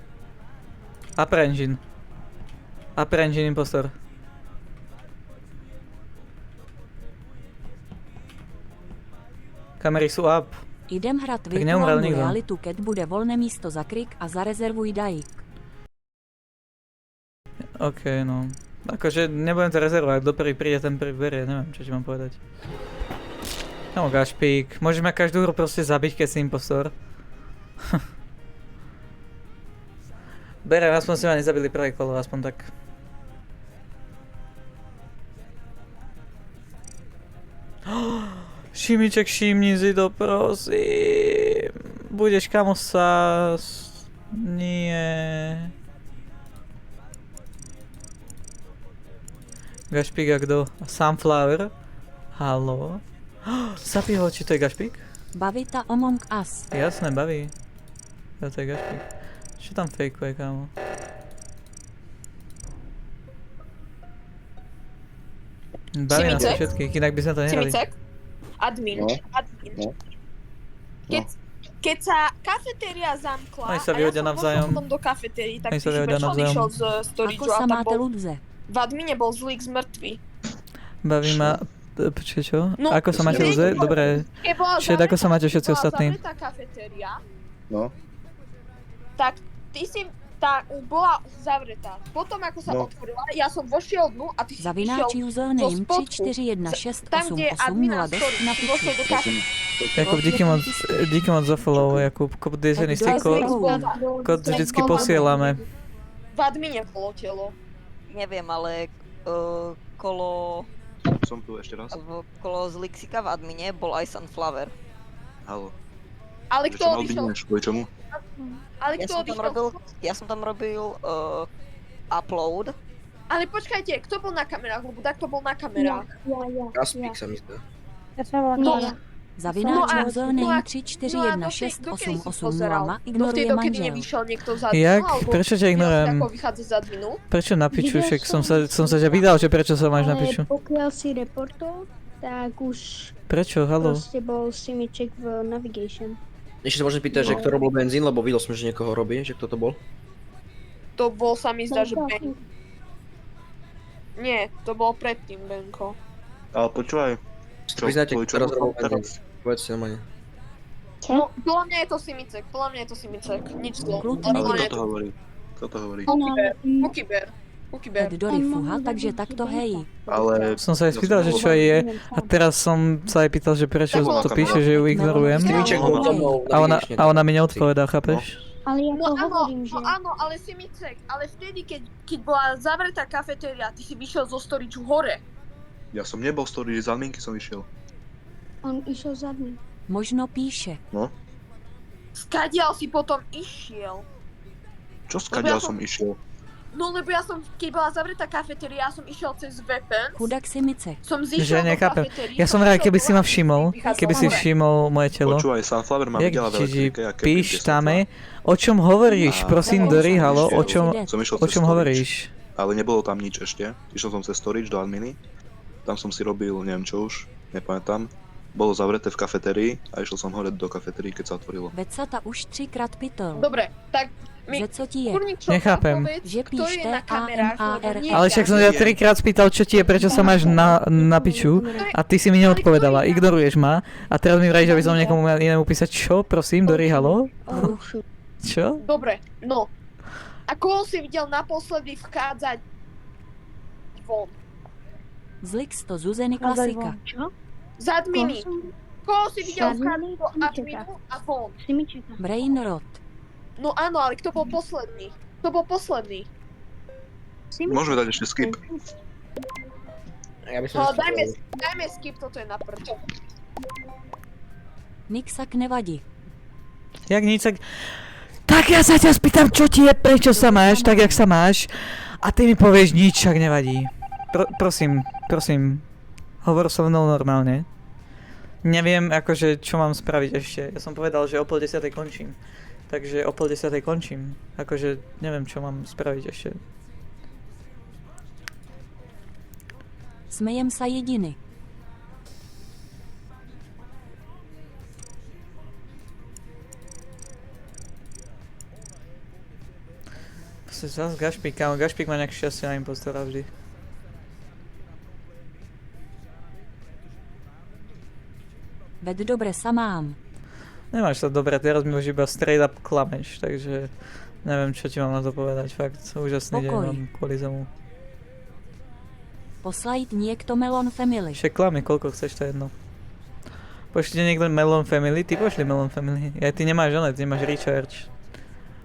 Upper engine. Upper engine impostor. Kamery sú up. Idem hrať neumrel virtuálnu nikto. realitu, keď bude voľné místo za krik a zarezervuj dajík. OK, no. Akože nebudem to rezervovať, kto prvý príde, ten prvý berie, neviem, čo ti mám povedať. No, Gašpík, môžeš ma každú hru proste zabiť, keď si impostor. Berem, aspoň si ma nezabili prvé kolo, aspoň tak. Šimiček, všimni si to, prosím. Budeš kamosa... Nie. Gašpík a kto? Sunflower? Haló? Zapí ho, či to je Gašpík? Bavita Among Us. Jasné, baví. Ja, to je Gašpík. Čo tam fejkuje, kámo? Baví nás Simicek? všetkých, inak by sme to nehrali. Simicek? Admin. No. Admin. No. Keď sa kafetéria zamkla Oni sa a ja vyhodia som navzájom. vošla potom do kafetérii, tak Oni ty sa si vyhodia prečo navzájom. odišiel z Ako storage sa a tam máte, bol... Ludze? V admine bol zlík zmrtvý. Baví ma... Počkej, čo? No, Ako sa máte, Luze? Dobre. Keď bola Šet, ako sa máte všetci bola ostatní? zavretá kafetéria, No, tak ty si... bola zavretá. Potom ako sa No. otvorila, ja som vošiel dnu a ty si Zavináč išiel username zo spodku. Tam, kde je 3416880 admina dost story, na si vošiel do kafetérie. Jakub, díky moc za follow, Jakub. Kod dezianisty kód vždycky posielame. V admine bolo telo. Neviem, ale kolo Som tu ešte raz. kolo z Lixika v admine bol aj Sunflower. Halo. Ale Ešte kto ma odišiel? obvinuješ, kvôli čomu? Ale Ja kto odišiel? som tam robil upload. Ale počkajte, kto bol na kamerách? Lebo takto bol na kamerách. Gaspik sa mi zdá. No, Zavináč a- username dokedy si pozeral? 3416880 ignoruje Dokedy manžel. nevyšiel niekto za adminu? Jak? alebo Prečo ťa videl si, ignorujem? ako vychádza z adminu? Prečo na piču? Však som sa ťa pýtal, že prečo sa máš na piču. pokiaľ si reportol, tak už Prečo? Halo? proste bol Simicek v navigation. Ešte sa môžem pýtať, že kto robil benzín, lebo videl som, že niekoho robí, že kto to bol. To bol, sa mi zdá, že Ben. Nie, to bol predtým Benko. Ale počúvaj. Priznáte, kvôli kto čomu robil som benzín. Povedzte normálne. No, podľa mňa je to Simicek, nič zlo. Kľudne Ale Ale podľa mňa kto je to to hovorí? Kto to hovorí? Kukiber. Ed Dory fuha, takže takto hej. Ale... Som sa aj spýtal, že čo je a teraz som sa aj pýtal, že prečo to píše, že ju ignorujem. Simicek bol so mnou na Vigation. A ona mi neodpovedá, chápeš? Ale ja No to áno, hovorím, že no áno, ale Simicek, ale vtedy, keď bola zavretá kafetéria, ty si vyšiel zo storage hore. Ja som nebol z toho, z adminky som išiel. on išiel za mňa. Možno píše. Skadiaľ si potom išiel. Čo skadiaľ ja som išiel? No lebo ja som, keď bola zavretá kafetéria, ja som išiel cez VPN. Chudák Simicek. Som Že zišiel do nechápem. kafetérie. Ja som rád, keby si ma všimol, moje telo. Počúvaj, Sunflower ma Jak videla v ti elektrike, a keby píš kde som tam, o čom hovoríš, A- prosím, Dory, halo, o čom Som išiel o cez čom storage, hovoríš? Ale nebolo tam nič ešte. Išiel som cez storage do adminy. Tam som si robil, neviem čo už, nepamätám. Bolo zavreté v kafetérii a išiel som hore do kafetérii, keď sa otvorilo. Veď sa ta už 3krát pytol. Dobre, tak Že co ti je? kurník Nechápem. povedz, Že kto je píšte na kamerách, lebo nie Ale ja. však som ťa 3-krát spýtal, čo ti je, prečo sa máš na piču a ty si mi neodpovedala, ignoruješ ma a teraz mi vravíš, že by som niekomu mal inému písať čo, prosím, Dory, halo? Čo? Dobre, no. A koho si videl naposledy vchádzať von? Zlix to Zuzeny klasika. Čo? Z adminy. Koho si videl Z vchádzať adminy? do adminu a von? Simiceka. Brainrot. No áno, ale kto bol posledný? Kto bol posledný? Môžeme dať ešte skip. Ja by som No, neskipoval. dajme skip, toto je na prd. Nixak nevadí. Jak nic, tak ja sa ťa spýtam, čo ti je, prečo sa máš, tak jak sa máš a ty mi povieš nič, však nevadí. Prosím, hovor so mnou normálne. Neviem, akože, čo mám spraviť ešte. Ja som povedal, že o 9:30 končím. Takže o 9:30 končím. Akože, neviem, čo mám spraviť ešte. Smejem sa jediny. Zas Gašpík, kámo, Gašpík má nejaké šťastie na impostora vždy. Ved dobre sa mám. Nemáš sa dobre, teraz mi už iba straight up klameš, takže Neviem, čo ti mám na to povedať, fakt, úžasný deň Pokoj. mám kvôli tomu. Poslajt niekto Melon Family. Však klame, koľko chceš, to je jedno. Pošlite niekto Melon Family, ty pošli Melon Family. Ja ty nemáš oné, ty nemáš recharge.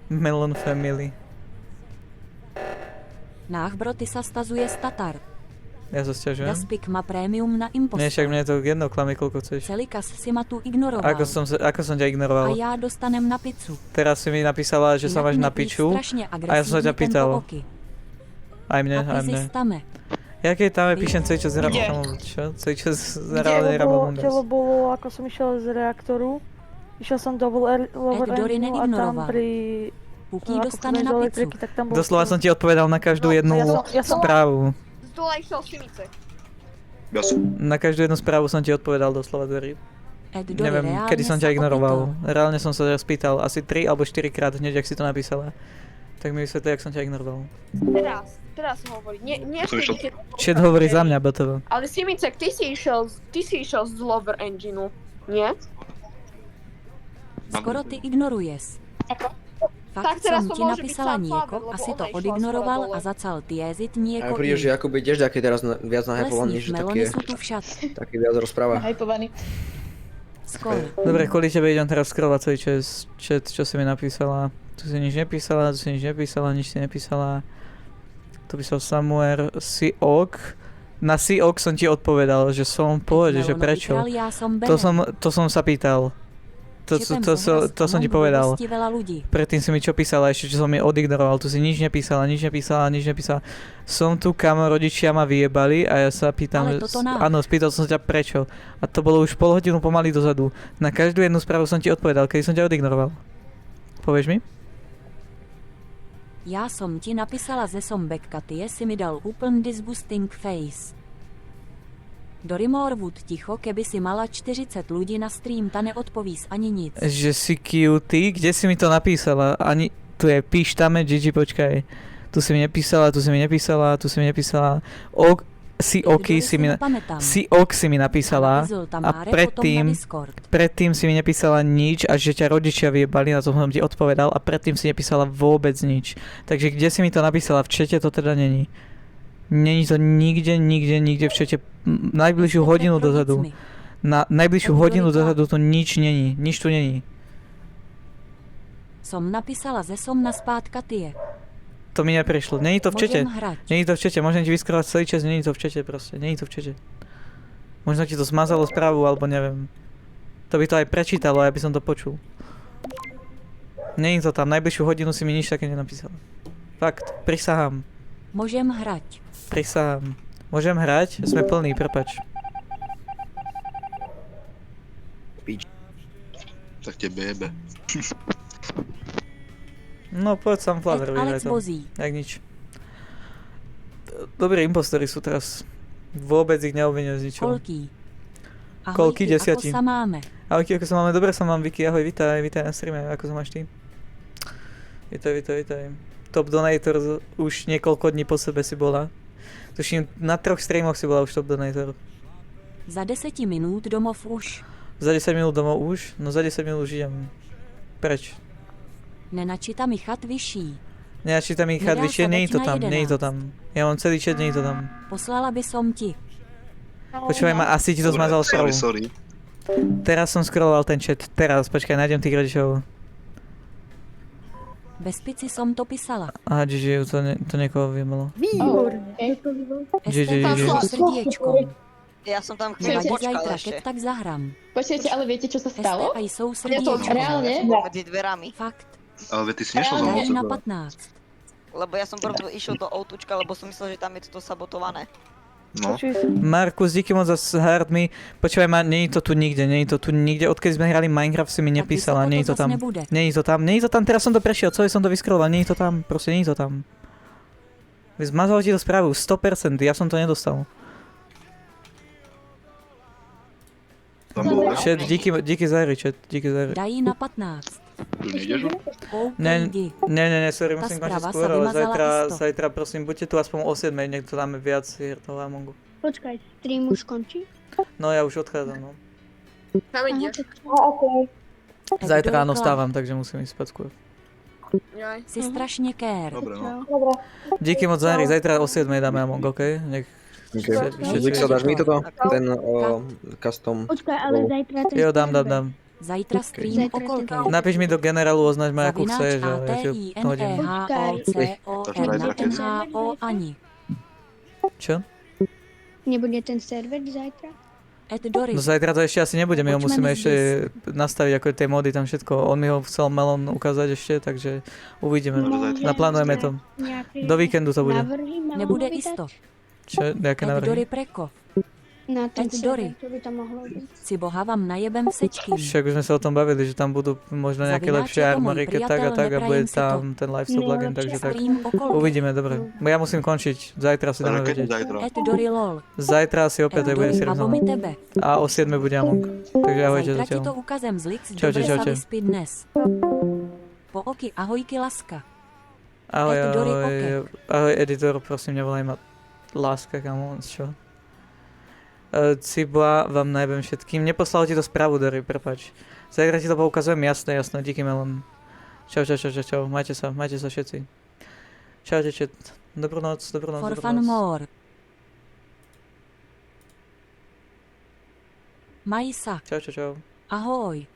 Melon Family. Náchbro, ty sa stazuje statar. Ja sa sťažujem. Gaspik má prémium na Nie, impostor. však mne je to jedno, klame, koľko chceš. Celikas si ma tu ignoroval. Ako som ťa A ignoroval? já dostanem na pizzu. Teraz si mi napísala, že sa Inak máš mne na príď piču. strašne A ja som sa ťa agresívny tento pýtal. oky. Aj mne, A aj ty mne. si stame. Ja keď tam píšem celý čas Kde? čo? Celý čas reálne Ramon Telo bolo, ako som išiel z reaktoru. Išiel som do lower Ed Dory engine a tam neignoroval. pri... Puký ako dostane som na do pizzu. elektriky, tak tam bol Doslova som ti odpovedal na každú jednu ja som- správu. Z dola išiel Simice. Ja som... Na každú jednu správu som ti odpovedal doslova, Dory. Ed Dory Neviem, reálne kedy som sa ťa ignoroval. opýtal. Reálne som sa ťa spýtal asi 3 alebo 4 krát hneď, ak si to napísala. Tak mi vysvetli, jak som ťa ignoroval. Teraz hovorí. Nie Som išiel- vtedy, Chat hovorí za mňa, BTV. Ale Simicek, ty si išiel z lower engineu, nie? Skoro ty ignoruješ. Tak Fakt teraz som to ti môže byť napísala sám nieko, Pavel, lebo asi ona to išla odignoroval skoro a dole. začal tiezit A nieko príde, že iný. Jakub je tiež taký teraz viac nahypovaný, Lesní že melony taký, sú tu však. taký viac rozpráva. Hypovaný. Skoro. Dobre, kvôli tebe idem teraz scrollovať celý chat, čo si mi napísala. Tu si nič nepísala, nič si nepísala. Tu písal Samuel, Siok. Na Siok som ti odpovedal, že som v pohode, že Melonový prečo. král, ja som Bene. To som sa pýtal. Šepem sa hraz To som ti domov, povedal. blbosti veľa ľudí. Predtým si mi čo písala ešte, že som mi odignoroval. Tu si nič nepísala. Som tu, kamo, rodičia ma vyjebali a ja sa pýtam, Ale toto náš. áno, spýtal som sa ťa prečo. A to bolo už pol hodinu pomaly dozadu. Na každú jednu správu som ti odpovedal, kedy som ťa odignoroval. Povieš mi? Já som ti napísala ze Sombekka, ty si mi dal úpln disgusting face. Dory Morwood ticho, keby si mala 40 ľudí na stream, ta neodpovíš ani nic. Že si cutie, kde si mi to napísala? Ani, tu je, píš tam, Gigi, počkaj. Tu si mi nepísala. Dory Si mi nepamätám. si mi napísala Napísal tam a Máre, potom na Discord. predtým si mi nepísala nič a že ťa rodičia vyjebali, na to som ti odpovedal a predtým si nepísala vôbec nič. Takže kde si mi to napísala? V čete to teda není. Není to nikde v čete. Najbližšiu hodinu dozadu. Na najbližšiu hodinu dozadu to nič není. Nič tu není. Som napísala ze som na spátka tie. To mi neprešlo. Není to v čete. Môžem hrať. Není to v čete. Môžem ti vyskrovať celý čas, není to v čete proste. Není to v čete. Možno ti to zmazalo správu, alebo neviem. To by to aj prečítalo, ja by som to počul. Není to tam. Najbližšiu hodinu si mi nič také nenapísal. Fakt. Prisahám. Môžem hrať. Prisahám. Môžem hrať? Sme plní, prepač. Tak tebe jebe. No poď sam Flader, Ed Alex vyhraj to. vozí. Jak nič. Dobrí impostori sú teraz. Vôbec ich neobvinujú z ničoho. Kolký. Ahojky, Koľky? ako 10? sa máme? Ahojky, ako sa máme? Dobre sa mám, Vicky. Ahoj, vitaj na streame. Ako sa máš ty? Vitaj. Top donator už niekoľko dní po sebe si bola. Tuším, na 3 streamoch si bola už top donator. Za 10 minút domov už. Za 10 minút domov už? No za 10 minút už idem. Preč? Nenačíta mi chat vyšší. Nenačíta mi chat Nedá vyššie? sa Nie je to dať na tam, nie je to 11. tam. Ja mám celý chat, nie je to tam. Poslala by som ti. Počúvaj ma, asi ti to zmazal správu. Sorry. Teraz som scrolloval ten chat. Teraz, počkaj, nájdem tých rodičov. Bez pici som to písala. Aha, GG, to niekoho vyjebalo. Výborne. GG. Srdiečkom. Ja som tam chcel Nevadí počkal zajtra, ešte. keď tak zahrám. Počujete, ale viete, čo sa stalo? ST aj sú Je to srdiečkom. Reálne? Medzi dverami. Fakt. Ale ty si nešiel za mnou Daj cez na dvere. 15. Lebo ja som prvú išiel do outučka, lebo som myslel, že tam je toto sabotované. No, Markus, díky moc za hard mi. Počúvaj ma, nie je to tu nikde. Odkedy sme hrali Minecraft si mi nepísala, nie je to tam. Nie je to tam, teraz som to prešiel, celý som to vyskroloval, nie je to tam, proste nie je to tam. Zmazal ti to správu, 100%, ja som to nedostal. tam bolo. Chat, díky za hry, chat, díky za hry. Daj na 15. Už nejdeš? Ne, sorry, Tá musím končiť správa skôr, sa ale vymazala isto. zajtra prosím, buďte tu aspoň o 7, nech to dáme viac hier toho Amongu. Počkaj, stream už končí? No ja už odchádzam, no. Kam ideš? Zajtra ráno vstávam, takže musím ísť spať skôr. Jaj. Si strašně kér. Dobre, no. Dobre. Díky moc za hry, zajtra o 7 dáme Among, OK? Nech Lixo, dáš mi toto? Ten custom. Počkaj, ale zajtra ten Jo, dám. Zajtra stream Zajtra o kolkej. Napíš mi do generálu, označ ma, jakú Zavináč chceš a ja ti hodím. ATINEHOCOR na NHO ani. Čo? Nebude ten server zajtra? Ed Doris. No zajtra to ešte asi nebude, my ho Počmeme musíme z ešte nastaviť, ako tie mody tam všetko. On mi ho chcel Melon ukázať ešte, takže uvidíme. Môžem Naplánujeme to. nejaké Do víkendu to bude. návrhy mám Nebude vydať? isto. Čo? Nejaké Ed Dory návrhy? Preko. Na ten Ed Dory. server, čo by to mohlo byť? Si boha vám najebem sečky. Však už sme sa o tom bavili, že tam budú možno nejaké Zavináč lepšie je to môj armory, keď tak a priateľ, tak a bude neprajem si to. tam ten lifestyle plugin, takže tak. Stream o kolkej. Uvidíme, dobre. Ja musím končiť, zajtra si dáme Ale keď vedieť. zajtra? Ed Dory lol. Zajtra si opäť Ed bude Dory seriózno. abo mi tebe. A o 7 bude Among. Takže ahojte Zajtra ti to zatiaľ. ukazem z Lix Čaute, dobre sa čaute. vyspí dnes. Po oky ahojky laska. Ahoj, Ed Dory, ahoj editor, prosím, nevolaj ma láska, kamo, čo? Cibla vám najbem všetkým. Neposlal ti to správu, Dory, prepáč. Zajtra ti to poukazujem, jasné, díky Melon. Čau, majte sa všetci. Čaute, chat. Dobrú noc. For fun more. Maj sa. Čau. Ahoj.